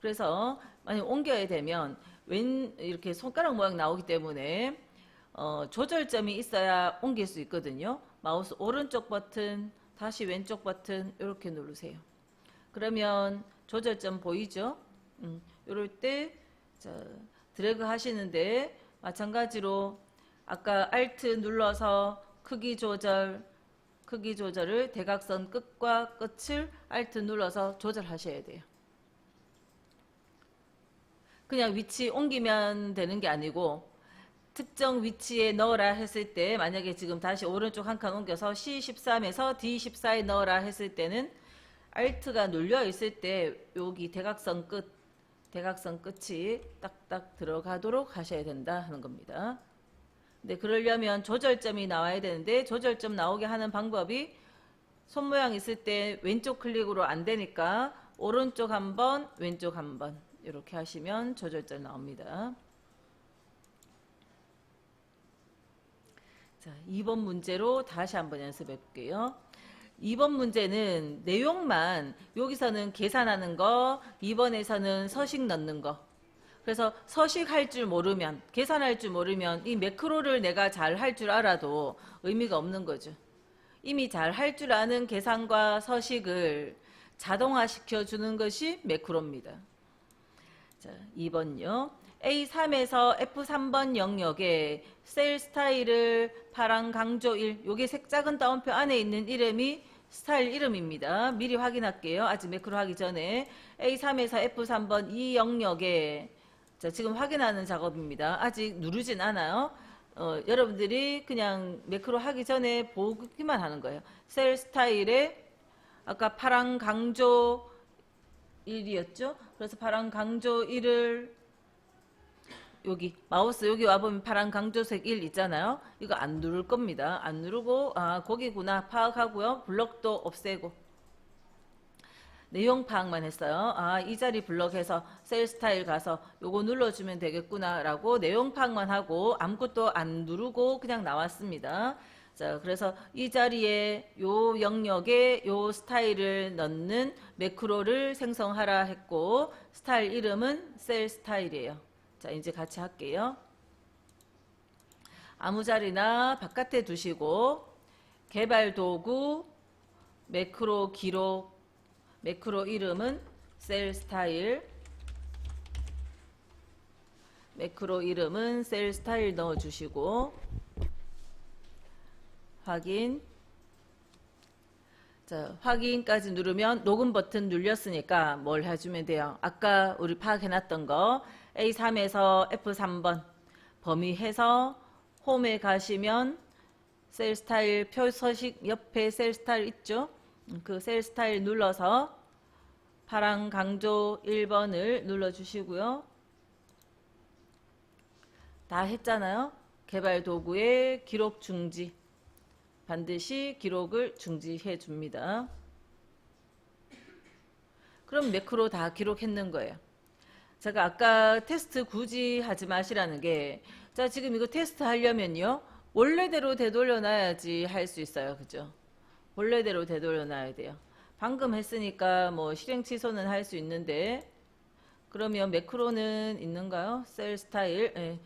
그래서 만약 옮겨야 되면 이렇게 손가락 모양 나오기 때문에 조절점이 있어야 옮길 수 있거든요. 마우스 오른쪽 버튼 다시 왼쪽 버튼 이렇게 누르세요. 그러면 조절점 보이죠? 이럴 때 자, 드래그 하시는데 마찬가지로 아까 Alt 눌러서 크기 조절을 대각선 끝과 끝을 Alt 눌러서 조절하셔야 돼요. 그냥 위치 옮기면 되는 게 아니고 특정 위치에 넣어라 했을 때 만약에 지금 다시 오른쪽 한 칸 옮겨서 C13에서 D14에 넣어라 했을 때는 Alt가 눌려 있을 때 여기 대각선 끝이 딱딱 들어가도록 하셔야 된다 하는 겁니다. 근데 그러려면 조절점이 나와야 되는데 조절점 나오게 하는 방법이 손 모양 있을 때 왼쪽 클릭으로 안 되니까 오른쪽 한번 왼쪽 한번 이렇게 하시면 조절점 나옵니다. 자, 2번 문제로 다시 한번 연습해 볼게요. 2번 문제는 내용만 여기서는 계산하는 거 2번에서는 서식 넣는 거 그래서 서식 할 줄 모르면 계산할 줄 모르면 이 매크로를 내가 잘 할 줄 알아도 의미가 없는 거죠. 이미 잘 할 줄 아는 계산과 서식을 자동화 시켜주는 것이 매크로입니다. 자, 2번요. A3에서 F3번 영역에 셀 스타일을 파랑 강조 1 요게 색작은 따옴표 안에 있는 이름이 스타일 이름입니다. 미리 확인할게요. 아직 매크로 하기 전에 A3에서 F3번 이 영역에 자, 지금 확인하는 작업입니다. 아직 누르진 않아요. 여러분들이 그냥 매크로 하기 전에 보기만 하는 거예요. 셀 스타일에 아까 파랑 강조 1이었죠. 그래서 파랑 강조 1을 여기 마우스 여기 와보면 파란 강조색 1 있잖아요. 이거 안 누를 겁니다. 안 누르고 거기구나 파악하고요. 블럭도 없애고 내용 파악만 했어요. 이 자리 블럭해서 셀 스타일 가서 요거 눌러주면 되겠구나 라고 내용 파악만 하고 아무것도 안 누르고 그냥 나왔습니다. 자, 그래서 이 자리에 요 영역에 요 스타일을 넣는 매크로를 생성하라 했고 스타일 이름은 셀 스타일이에요. 자, 이제 같이 할게요. 아무 자리나 바깥에 두시고 개발 도구 매크로 기록 매크로 이름은 셀 스타일 매크로 이름은 셀 스타일 넣어주시고 확인. 자, 자, 확인까지 누르면 녹음 버튼 눌렸으니까 뭘 해주면 돼요. 아까 우리 파악해놨던 거 A3에서 F3번 범위해서 홈에 가시면 셀 스타일 표 서식 옆에 셀 스타일 있죠? 그 셀 스타일 눌러서 파랑 강조 1번을 눌러주시고요. 다 했잖아요. 개발 도구의 기록 중지. 반드시 기록을 중지해 줍니다. 그럼 매크로 다 기록했는 거예요. 제가 아까 테스트 굳이 하지 마시라는 게, 자, 지금 이거 테스트 하려면요. 원래대로 되돌려 놔야지 할 수 있어요. 그죠? 원래대로 되돌려 놔야 돼요. 방금 했으니까 뭐 실행 취소는 할 수 있는데, 그러면 매크로는 있는가요? 셀 스타일. 예.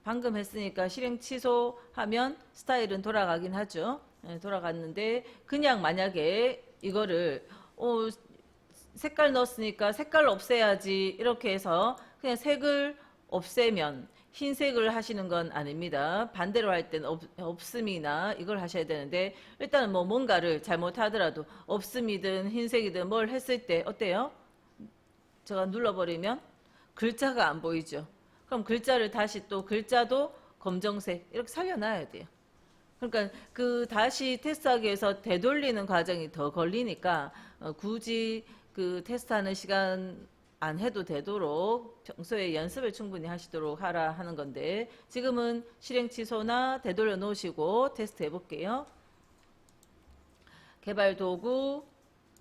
방금 했으니까 실행 취소하면 스타일은 돌아가긴 하죠. 예, 돌아갔는데 그냥 만약에 이거를 색깔 넣었으니까 색깔 없애야지 이렇게 해서 그냥 색을 없애면 흰색을 하시는 건 아닙니다. 반대로 할 때는 없음이나 이걸 하셔야 되는데 일단은 뭐 뭔가를 잘못하더라도 없음이든 흰색이든 뭘 했을 때 어때요? 제가 눌러버리면 글자가 안 보이죠. 그럼 글자를 다시 또 글자도 검정색 이렇게 살려놔야 돼요. 그러니까 그 다시 테스트하기 위해서 되돌리는 과정이 더 걸리니까 굳이 그 테스트하는 시간 안 해도 되도록 평소에 연습을 충분히 하시도록 하라 하는 건데 지금은 실행 취소나 되돌려 놓으시고 테스트 해볼게요. 개발 도구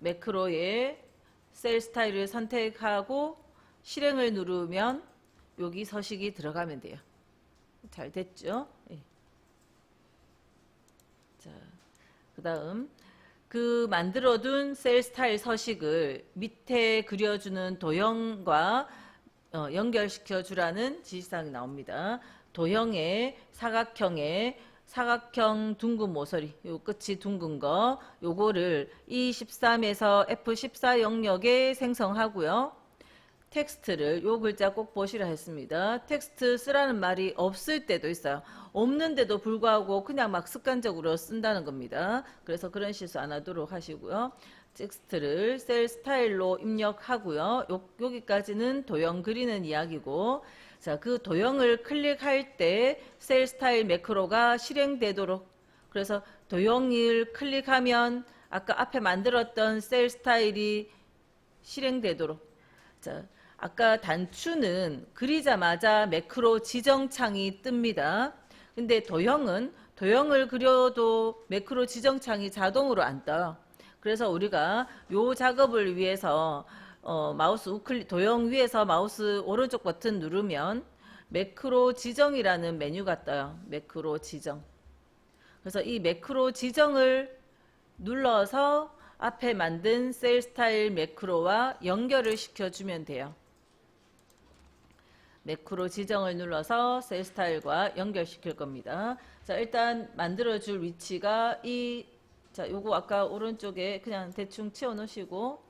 매크로에 셀 스타일을 선택하고 실행을 누르면 여기 서식이 들어가면 돼요. 잘 됐죠? 예. 자, 그 다음 그 만들어둔 셀 스타일 서식을 밑에 그려주는 도형과 연결시켜 주라는 지시사항이 나옵니다. 도형의 사각형 둥근 모서리, 요 끝이 둥근 거, 요거를 E13에서 F14 영역에 생성하고요. 텍스트를 요 글자 꼭 보시라 했습니다. 텍스트 쓰라는 말이 없을 때도 있어요. 없는데도 불구하고 그냥 막 습관적으로 쓴다는 겁니다. 그래서 그런 실수 안 하도록 하시고요. 텍스트를 셀 스타일로 입력하고요. 여기까지는 도형 그리는 이야기고, 자, 그 도형을 클릭할 때 셀 스타일 매크로가 실행되도록, 그래서 도형을 클릭하면 아까 앞에 만들었던 셀 스타일이 실행되도록. 자, 아까 단추는 그리자마자 매크로 지정창이 뜹니다. 근데 도형을 그려도 매크로 지정창이 자동으로 안 떠요. 그래서 우리가 요 작업을 위해서 마우스 우클릭 도형 위에서 마우스 오른쪽 버튼 누르면 매크로 지정이라는 메뉴가 떠요. 매크로 지정. 그래서 이 매크로 지정을 눌러서 앞에 만든 셀 스타일 매크로와 연결을 시켜주면 돼요. 매크로 지정을 눌러서 셀 스타일과 연결시킬 겁니다. 자, 일단 만들어줄 위치가 자, 요거 아까 오른쪽에 그냥 대충 치워 놓으시고,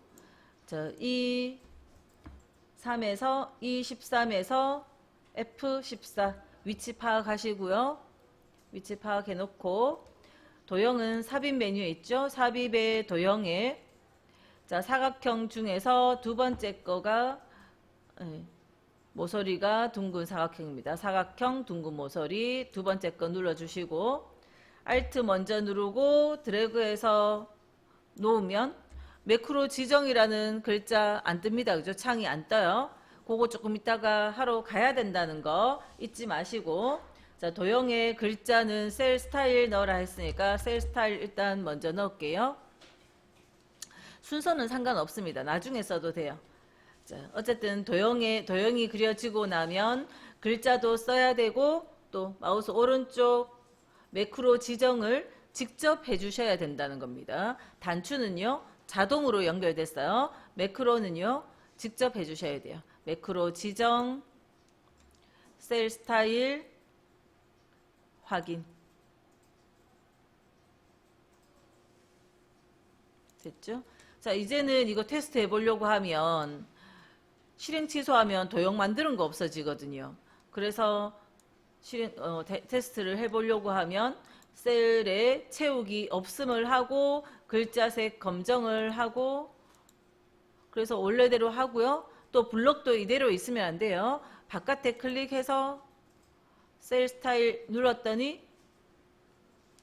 자, E13에서 F14 위치 파악하시고요. 위치 파악해 놓고, 도형은 삽입 메뉴에 있죠. 삽입의 도형에, 자, 사각형 중에서 두 번째 거가, 모서리가 둥근 사각형입니다. 사각형 둥근 모서리 두 번째 거 눌러주시고 Alt 먼저 누르고 드래그해서 놓으면 매크로 지정이라는 글자 안 뜹니다. 그죠? 창이 안 떠요. 그거 조금 이따가 하러 가야 된다는 거 잊지 마시고, 자, 도형의 글자는 셀 스타일 넣으라 했으니까 셀 스타일 일단 먼저 넣을게요. 순서는 상관없습니다. 나중에 써도 돼요. 자, 어쨌든 도형이 그려지고 나면 글자도 써야 되고 또 마우스 오른쪽 매크로 지정을 직접 해주셔야 된다는 겁니다. 단추는요 자동으로 연결됐어요. 매크로는요 직접 해주셔야 돼요. 매크로 지정, 셀 스타일 확인. 됐죠? 자, 이제는 이거 테스트 해보려고 하면 실행 취소하면 도형 만드는 거 없어지거든요. 그래서 테스트를 해보려고 하면 셀에 채우기 없음을 하고 글자색 검정을 하고 그래서 원래대로 하고요. 또 블럭도 이대로 있으면 안 돼요. 바깥에 클릭해서 셀 스타일 눌렀더니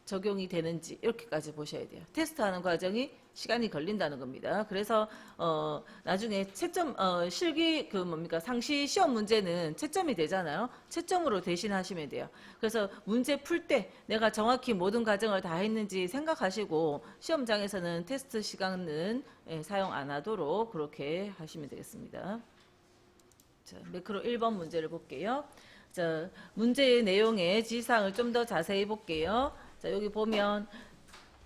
적용이 되는지 이렇게까지 보셔야 돼요. 테스트하는 과정이 시간이 걸린다는 겁니다. 그래서 나중에 채점 실기 상시 시험 문제는 채점이 되잖아요. 채점으로 대신하시면 돼요. 그래서 문제 풀 때 내가 정확히 모든 과정을 다 했는지 생각하시고 시험장에서는 테스트 시간은 사용 안 하도록 그렇게 하시면 되겠습니다. 자, 매크로 1번 문제를 볼게요. 자, 문제의 내용의 지시사항을 좀 더 자세히 볼게요. 자, 여기 보면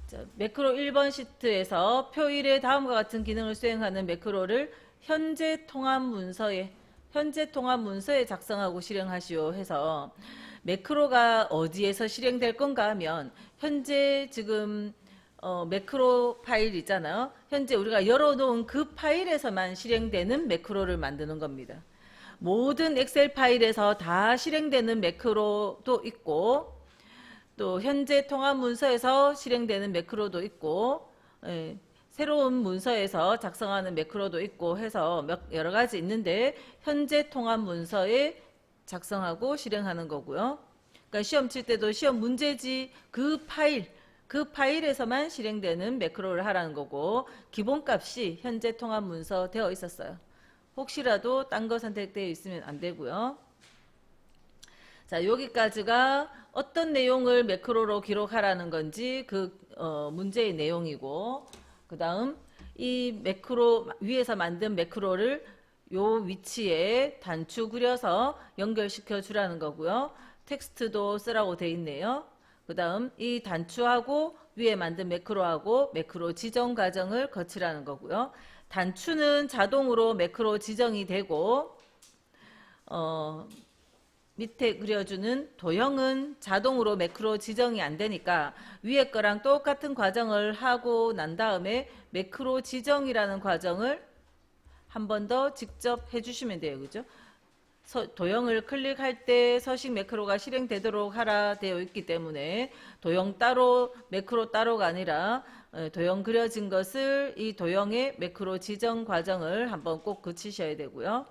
자, 매크로 1번 시트에서 표 1의 다음과 같은 기능을 수행하는 매크로를 현재 통합 문서에 작성하고 실행하시오 해서 매크로가 어디에서 실행될 건가 하면 현재 지금 매크로 파일 있잖아요. 현재 우리가 열어놓은 그 파일에서만 실행되는 매크로를 만드는 겁니다. 모든 엑셀 파일에서 다 실행되는 매크로도 있고 또 현재 통합 문서에서 실행되는 매크로도 있고 새로운 문서에서 작성하는 매크로도 있고 해서 여러 가지 있는데 현재 통합 문서에 작성하고 실행하는 거고요. 그러니까 시험 칠 때도 시험 문제지 그 파일에서만 실행되는 매크로를 하라는 거고 기본값이 현재 통합 문서 되어 있었어요. 혹시라도 딴 거 선택되어 있으면 안 되고요. 자, 여기까지가 어떤 내용을 매크로로 기록하라는 건지 그 문제의 내용이고 그 다음 이 매크로 위에서 만든 매크로를 요 위치에 단추 그려서 연결시켜 주라는 거고요. 텍스트도 쓰라고 돼 있네요. 그 다음 이 단추하고 위에 만든 매크로하고 매크로 지정 과정을 거치라는 거고요. 단추는 자동으로 매크로 지정이 되고 밑에 그려주는 도형은 자동으로 매크로 지정이 안 되니까 위에 거랑 똑같은 과정을 하고 난 다음에 매크로 지정이라는 과정을 한 번 더 직접 해주시면 돼요. 그죠? 도형을 클릭할 때 서식 매크로가 실행되도록 하라 되어 있기 때문에 도형 따로 매크로 따로가 아니라 도형 그려진 것을 이 도형의 매크로 지정 과정을 한번 꼭 거치셔야 되고요.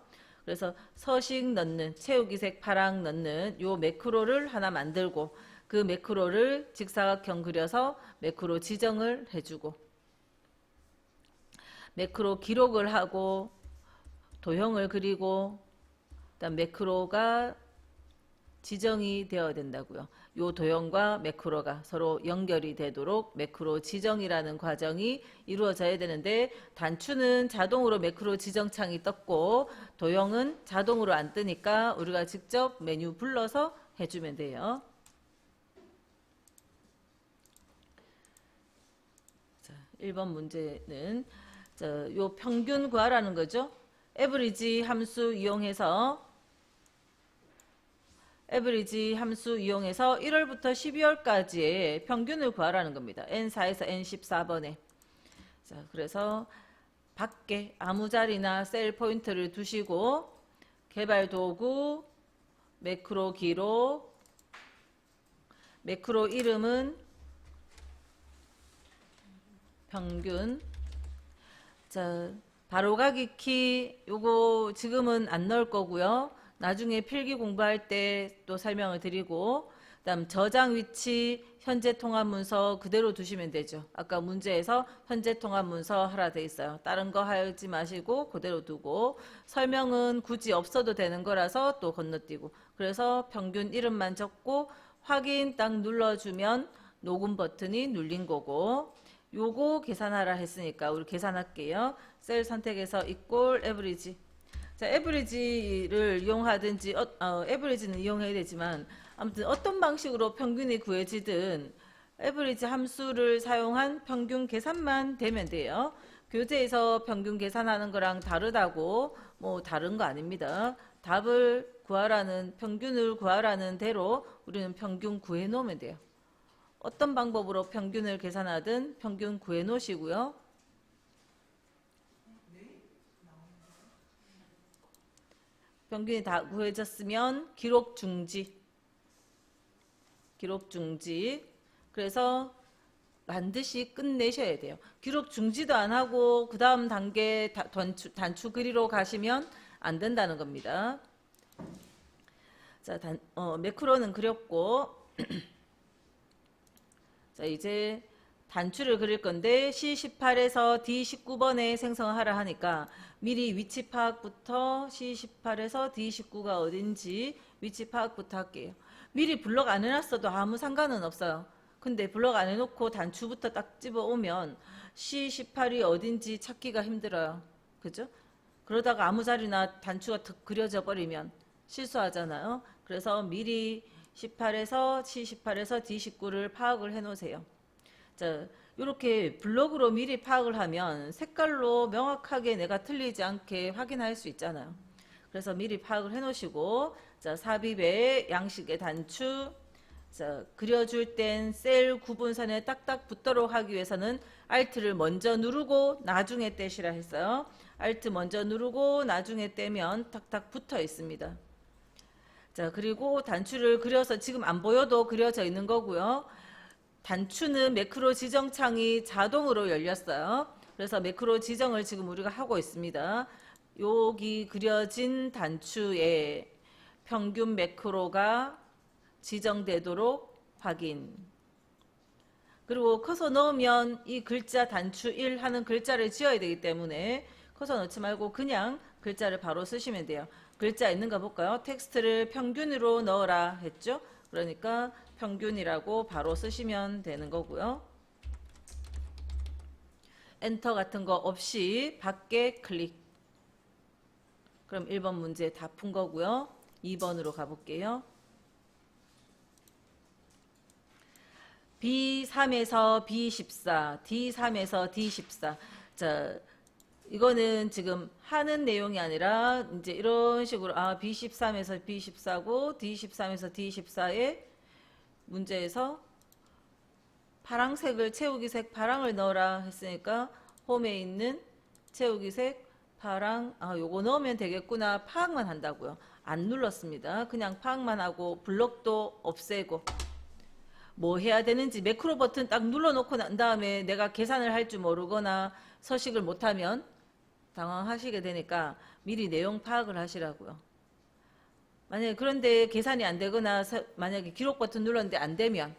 그래서 서식 넣는 채우기색 파랑 넣는 요 매크로를 하나 만들고 그 매크로를 직사각형 그려서 매크로 지정을 해주고 매크로 기록을 하고 도형을 그리고 그다음 매크로가 지정이 되어야 된다고요. 요 도형과 매크로가 서로 연결이 되도록 매크로 지정이라는 과정이 이루어져야 되는데 단추는 자동으로 매크로 지정창이 떴고 도형은 자동으로 안 뜨니까 우리가 직접 메뉴 불러서 해주면 돼요. 자, 1번 문제는 요 평균 구하라는 거죠. 에브리지 함수 이용해서 1월부터 12월까지의 평균을 구하라는 겁니다. N4에서 N14번에. 자, 그래서 밖에 아무 자리나 셀 포인트를 두시고 개발 도구, 매크로 기록, 매크로 이름은 평균. 자, 바로가기 키 요거 지금은 안 넣을 거고요. 나중에 필기 공부할 때 또 설명을 드리고 그다음 저장 위치 현재 통합 문서 그대로 두시면 되죠. 아까 문제에서 현재 통합 문서 하라 돼 있어요. 다른 거 하지 마시고 그대로 두고 설명은 굳이 없어도 되는 거라서 또 건너뛰고 그래서 평균 이름만 적고 확인 딱 눌러주면 녹음 버튼이 눌린 거고 요거 계산하라 했으니까 우리 계산할게요. 셀 선택해서 이꼴 에브리지. 자, 에브리지를 이용하든지 에브리지는 이용해야 되지만 아무튼 어떤 방식으로 평균이 구해지든 에브리지 함수를 사용한 평균 계산만 되면 돼요. 교재에서 평균 계산하는 거랑 다르다고 뭐 다른 거 아닙니다. 답을 구하라는 평균을 구하라는 대로 우리는 평균 구해 놓으면 돼요. 어떤 방법으로 평균을 계산하든 평균 구해 놓으시고요. 평균이 다 구해졌으면 기록 중지. 그래서 반드시 끝내셔야 돼요. 기록 중지도 안 하고 그 다음 단계 단추 그리로 가시면 안 된다는 겁니다. 자, 매크로는 그렸고 자, 이제 단추를 그릴 건데 C18에서 D19번에 생성하라 하니까 미리 위치 파악부터 C18에서 D19가 어딘지 위치 파악부터 할게요. 미리 블럭 안 해놨어도 아무 상관은 없어요. 근데 블럭 안 해놓고 단추부터 딱 집어오면 C18이 어딘지 찾기가 힘들어요. 그죠? 그러다가 아무 자리나 단추가 툭 그려져 버리면 실수하잖아요. 그래서 미리 C18에서 D19를 파악을 해 놓으세요. 자, 이렇게 블럭으로 미리 파악을 하면 색깔로 명확하게 내가 틀리지 않게 확인할 수 있잖아요. 그래서 미리 파악을 해 놓으시고, 자, 삽입의 양식의 단추, 자, 그려줄 땐 셀 구분선에 딱딱 붙도록 하기 위해서는 Alt를 먼저 누르고 나중에 떼시라 했어요. Alt 먼저 누르고 나중에 떼면 탁탁 붙어 있습니다. 자, 그리고 단추를 그려서 지금 안 보여도 그려져 있는 거고요. 단추는 매크로 지정창이 자동으로 열렸어요. 그래서 매크로 지정을 지금 우리가 하고 있습니다. 여기 그려진 단추에 평균 매크로가 지정되도록 확인. 그리고 커서 넣으면 이 글자 단추 1 하는 글자를 지어야 되기 때문에 커서 넣지 말고 그냥 글자를 바로 쓰시면 돼요. 글자 있는가 볼까요? 텍스트를 평균으로 넣어라 했죠? 그러니까 평균이라고 바로 쓰시면 되는 거고요. 엔터 같은 거 없이 밖에 클릭. 그럼 1번 문제 다 푼 거고요. 2번으로 가볼게요. B3에서 B14, D3에서 D14. 자, 이거는 지금 하는 내용이 아니라 이제 이런 식으로 B13에서 B14고 D13에서 D14의 문제에서 파랑색을 채우기색 파랑을 넣어라 했으니까 홈에 있는 채우기색 파랑 요거 넣으면 되겠구나 파악만 한다고요. 안 눌렀습니다. 그냥 파악만 하고 블럭도 없애고 뭐 해야 되는지 매크로 버튼 딱 눌러놓고 난 다음에 내가 계산을 할 줄 모르거나 서식을 못하면 당황하시게 되니까 미리 내용 파악을 하시라고요. 만약에 그런데 계산이 안 되거나 만약에 기록 버튼 눌렀는데 안 되면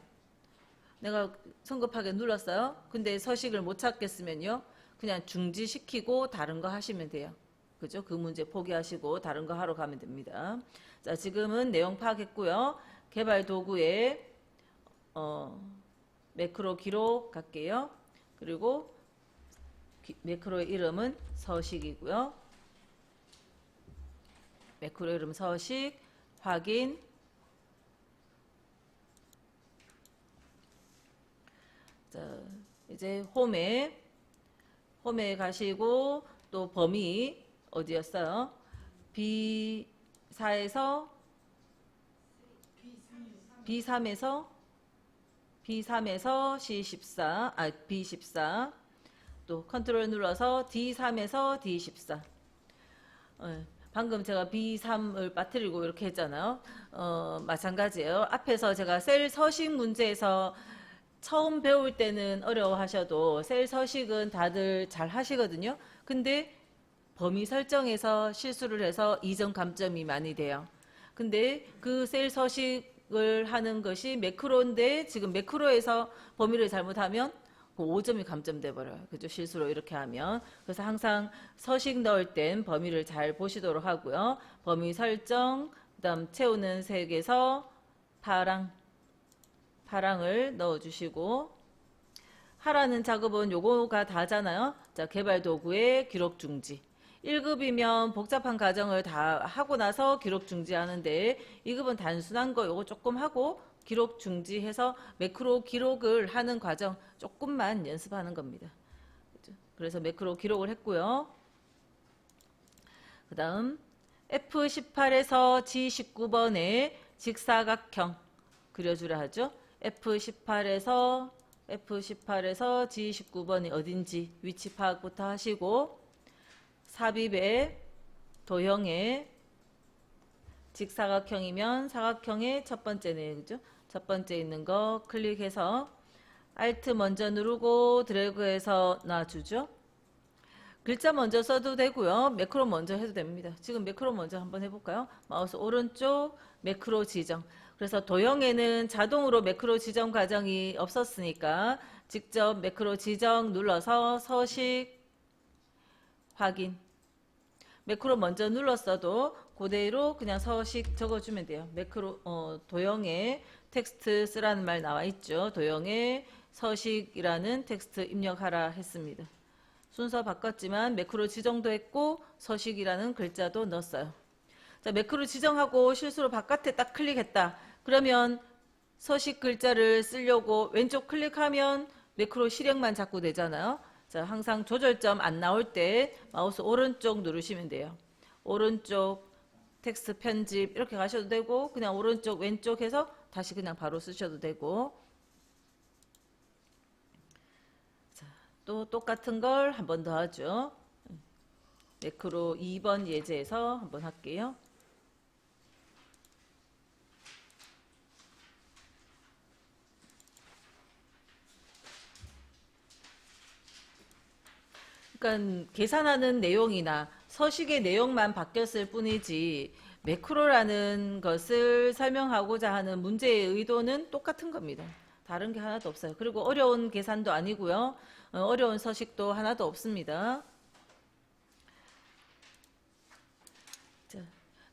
내가 성급하게 눌렀어요. 근데 서식을 못 찾겠으면요. 그냥 중지시키고 다른 거 하시면 돼요. 그죠? 그 문제 포기하시고 다른 거 하러 가면 됩니다. 자, 지금은 내용 파악했고요. 개발 도구에 매크로 기록 갈게요. 그리고 매크로의 이름은 서식이고요. 매크로 이름 서식 확인. 자, 이제 홈에 가시고 또 범위 어디였어요? B4에서 B3에서 C14, B14 또 컨트롤 눌러서 D3에서 D14 방금 제가 B3을 빠뜨리고 이렇게 했잖아요. 마찬가지예요. 앞에서 제가 셀 서식 문제에서 처음 배울 때는 어려워하셔도 셀 서식은 다들 잘 하시거든요. 근데 범위 설정에서 실수를 해서 이전 감점이 많이 돼요. 근데 그 셀 서식을 하는 것이 매크로인데 지금 매크로에서 범위를 잘못하면 그 5점이 감점돼 버려요. 그죠? 실수로 이렇게 하면. 그래서 항상 서식 넣을 땐 범위를 잘 보시도록 하고요. 범위 설정, 그다음 채우는 색에서 파랑을 넣어주시고 하라는 작업은 요거가 다잖아요. 자, 개발 도구에 기록 중지. 1급이면 복잡한 과정을 다 하고 나서 기록 중지하는데 2급은 단순한 거 요거 조금 하고 기록 중지해서 매크로 기록을 하는 과정 조금만 연습하는 겁니다. 그래서 매크로 기록을 했고요. 그 다음 F18에서 G19번에 직사각형 그려주라 하죠. F18에서 G19번이 어딘지 위치 파악부터 하시고 삽입의 도형에 직사각형이면 사각형의 첫 번째네, 그죠? 첫 번째 있는 거 클릭해서 Alt 먼저 누르고 드래그해서 놔주죠. 글자 먼저 써도 되고요. 매크로 먼저 해도 됩니다. 지금 매크로 먼저 한번 해볼까요? 마우스 오른쪽 매크로 지정. 그래서 도형에는 자동으로 매크로 지정 과정이 없었으니까 직접 매크로 지정 눌러서 서식 확인. 매크로 먼저 눌렀어도 그대로 그냥 서식 적어주면 돼요. 매크로 도형에 텍스트 쓰라는 말 나와 있죠. 도형에 서식이라는 텍스트 입력하라 했습니다. 순서 바꿨지만 매크로 지정도 했고 서식이라는 글자도 넣었어요. 자, 매크로 지정하고 실수로 바깥에 딱 클릭했다. 그러면 서식 글자를 쓰려고 왼쪽 클릭하면 매크로 실행만 자꾸 되잖아요. 자, 항상 조절점 안 나올 때 마우스 오른쪽 누르시면 돼요. 오른쪽 텍스트 편집 이렇게 가셔도 되고 그냥 오른쪽 왼쪽 해서 다시 그냥 바로 쓰셔도 되고. 자, 또 똑같은 걸 한 번 더 하죠. 매크로 2번 예제에서 한번 할게요. 그러니까 계산하는 내용이나 서식의 내용만 바뀌었을 뿐이지 매크로라는 것을 설명하고자 하는 문제의 의도는 똑같은 겁니다. 다른 게 하나도 없어요. 그리고 어려운 계산도 아니고요. 어려운 서식도 하나도 없습니다. 자,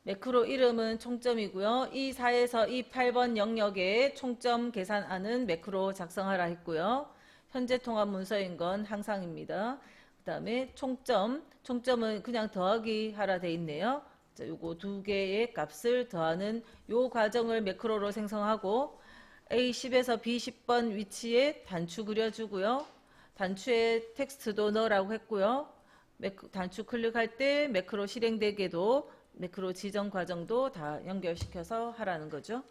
매크로 이름은 총점이고요. E4에서 E8번 영역에 총점 계산하는 매크로 작성하라 했고요. 현재 통합 문서인 건 항상입니다. 그 다음에 총점은 그냥 더하기 하라 돼 있네요. 자, 요거 두 개의 값을 더하는 요 과정을 매크로로 생성하고 A10에서 B10번 위치에 단추 그려주고요. 단추에 텍스트도 넣으라고 했고요. 단추 클릭할 때 매크로 실행되게도 매크로 지정 과정도 다 연결시켜서 하라는 거죠.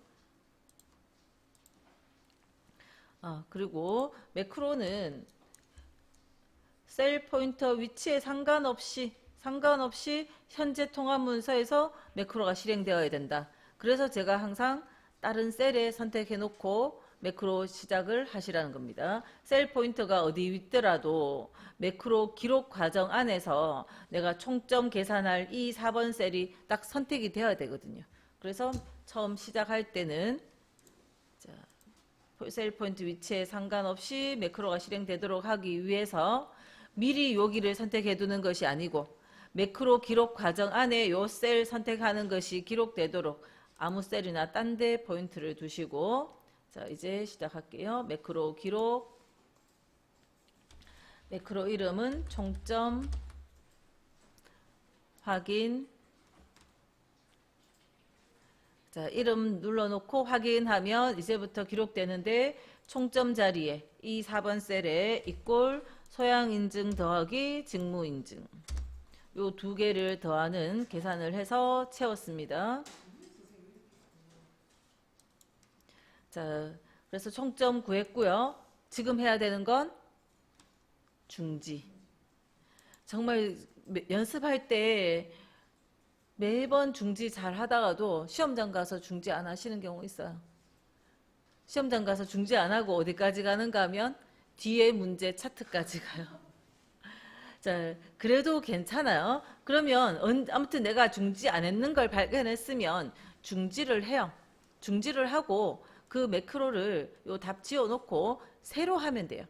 그리고 매크로는 셀 포인터 위치에 상관없이 현재 통합 문서에서 매크로가 실행되어야 된다. 그래서 제가 항상 다른 셀에 선택해 놓고 매크로 시작을 하시라는 겁니다. 셀 포인터가 어디 있더라도 매크로 기록 과정 안에서 내가 총점 계산할 이 4번 셀이 딱 선택이 되어야 되거든요. 그래서 처음 시작할 때는 셀 포인트 위치에 상관없이 매크로가 실행되도록 하기 위해서 미리 여기를 선택해 두는 것이 아니고 매크로 기록 과정 안에 요 셀 선택하는 것이 기록되도록 아무 셀이나 딴 데 포인트를 두시고, 자, 이제 시작할게요. 매크로 기록. 매크로 이름은 총점 확인. 자, 이름 눌러놓고 확인하면 이제부터 기록되는데 총점 자리에 이 4번 셀에 이꼴 소양 인증 더하기 직무 인증 요 두 개를 더하는 계산을 해서 채웠습니다. 자, 그래서 총점 구했고요. 지금 해야 되는 건 중지. 정말 연습할 때 매번 중지 잘 하다가도 시험장 가서 중지 안 하시는 경우 있어요. 시험장 가서 중지 안 하고 어디까지 가는가 하면 뒤에 문제 차트까지 가요. 자, 그래도 괜찮아요. 그러면 아무튼 내가 중지 안 했는 걸 발견했으면 중지를 해요. 중지를 하고 그 매크로를 요 답 지어놓고 새로 하면 돼요.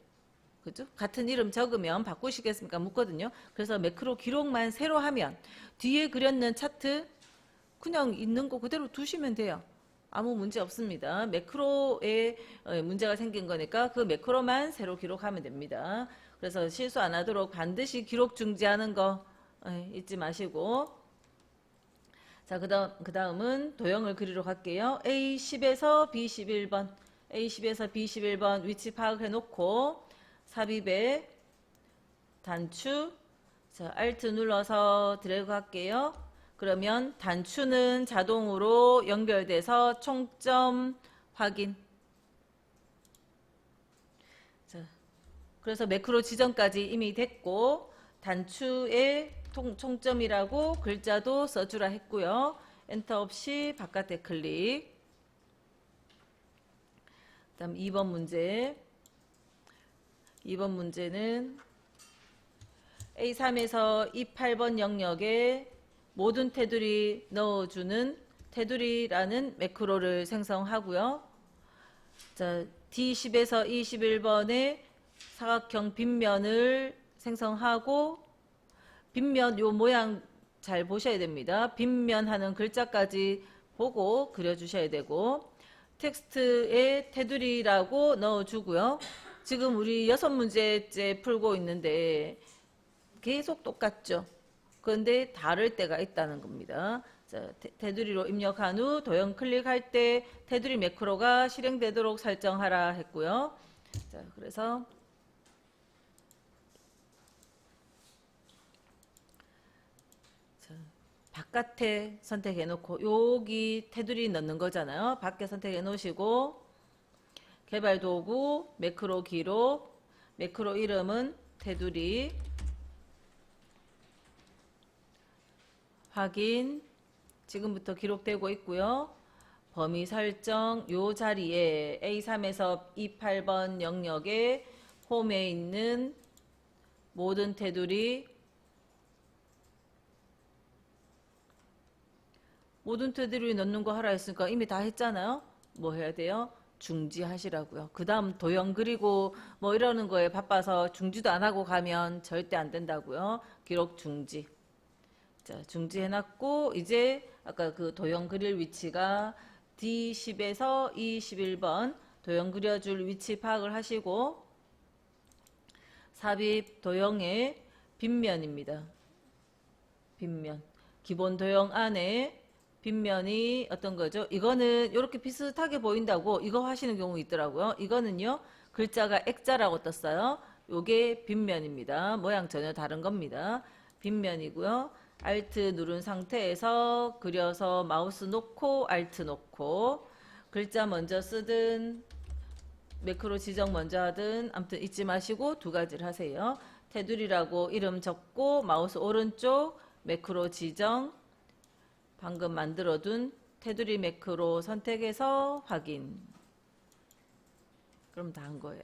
그죠? 같은 이름 적으면 바꾸시겠습니까? 묻거든요. 그래서 매크로 기록만 새로 하면 뒤에 그렸는 차트 그냥 있는 거 그대로 두시면 돼요. 아무 문제 없습니다. 매크로에 문제가 생긴 거니까 그 매크로만 새로 기록하면 됩니다. 그래서 실수 안 하도록 반드시 기록 중지하는 거 잊지 마시고. 자, 그 다음은 도형을 그리러 갈게요. A10에서 B11번 A10에서 B11번 위치 파악해 놓고 삽입에 단추, 자, Alt 눌러서 드래그 할게요. 그러면 단추는 자동으로 연결돼서 총점 확인. 자, 그래서 매크로 지정까지 이미 됐고 단추에 총점이라고 글자도 써주라 했고요. 엔터 없이 바깥에 클릭. 그다음 2번 문제. 2번 문제는 A3에서 E8번 영역에 모든 테두리 넣어주는 테두리라는 매크로를 생성하고요. 자, D10에서 E11번에 사각형 빗면을 생성하고, 빗면 요 모양 잘 보셔야 됩니다. 빗면 하는 글자까지 보고 그려주셔야 되고, 텍스트에 테두리라고 넣어주고요. 지금 우리 6문제째 풀고 있는데 계속 똑같죠. 그런데 다를 때가 있다는 겁니다. 자, 테두리로 입력한 후 도형 클릭할 때 테두리 매크로가 실행되도록 설정하라 했고요. 자, 그래서 자, 바깥에 선택해 놓고, 여기 테두리 넣는 거잖아요. 밖에 선택해 놓으시고, 개발 도구 매크로 기록, 매크로 이름은 테두리, 확인, 지금부터 기록되고 있고요. 범위 설정, 요 자리에 A3에서 E8번 영역에 홈에 있는 모든 테두리, 모든 테두리 넣는 거 하라 했으니까 이미 다 했잖아요. 뭐 해야 돼요? 중지하시라고요. 그 다음 도형 그리고 뭐 이러는 거에 바빠서 중지도 안 하고 가면 절대 안 된다고요. 기록 중지. 자, 중지해놨고, 이제 아까 그 도형 그릴 위치가 D10에서 E11번 도형 그려줄 위치 파악을 하시고, 삽입 도형의 빗면입니다. 빗면. 기본 도형 안에 빗면이 어떤 거죠? 이거는 이렇게 비슷하게 보인다고 이거 하시는 경우 있더라고요. 이거는요, 글자가 액자라고 떴어요. 요게 빗면입니다. 모양 전혀 다른 겁니다. 빗면이고요. Alt 누른 상태에서 그려서 마우스 놓고 Alt 놓고, 글자 먼저 쓰든 매크로 지정 먼저 하든 아무튼 잊지 마시고 두 가지를 하세요. 테두리라고 이름 적고 마우스 오른쪽 매크로 지정, 방금 만들어둔 테두리 매크로 선택해서 확인. 그럼 다 한 거예요.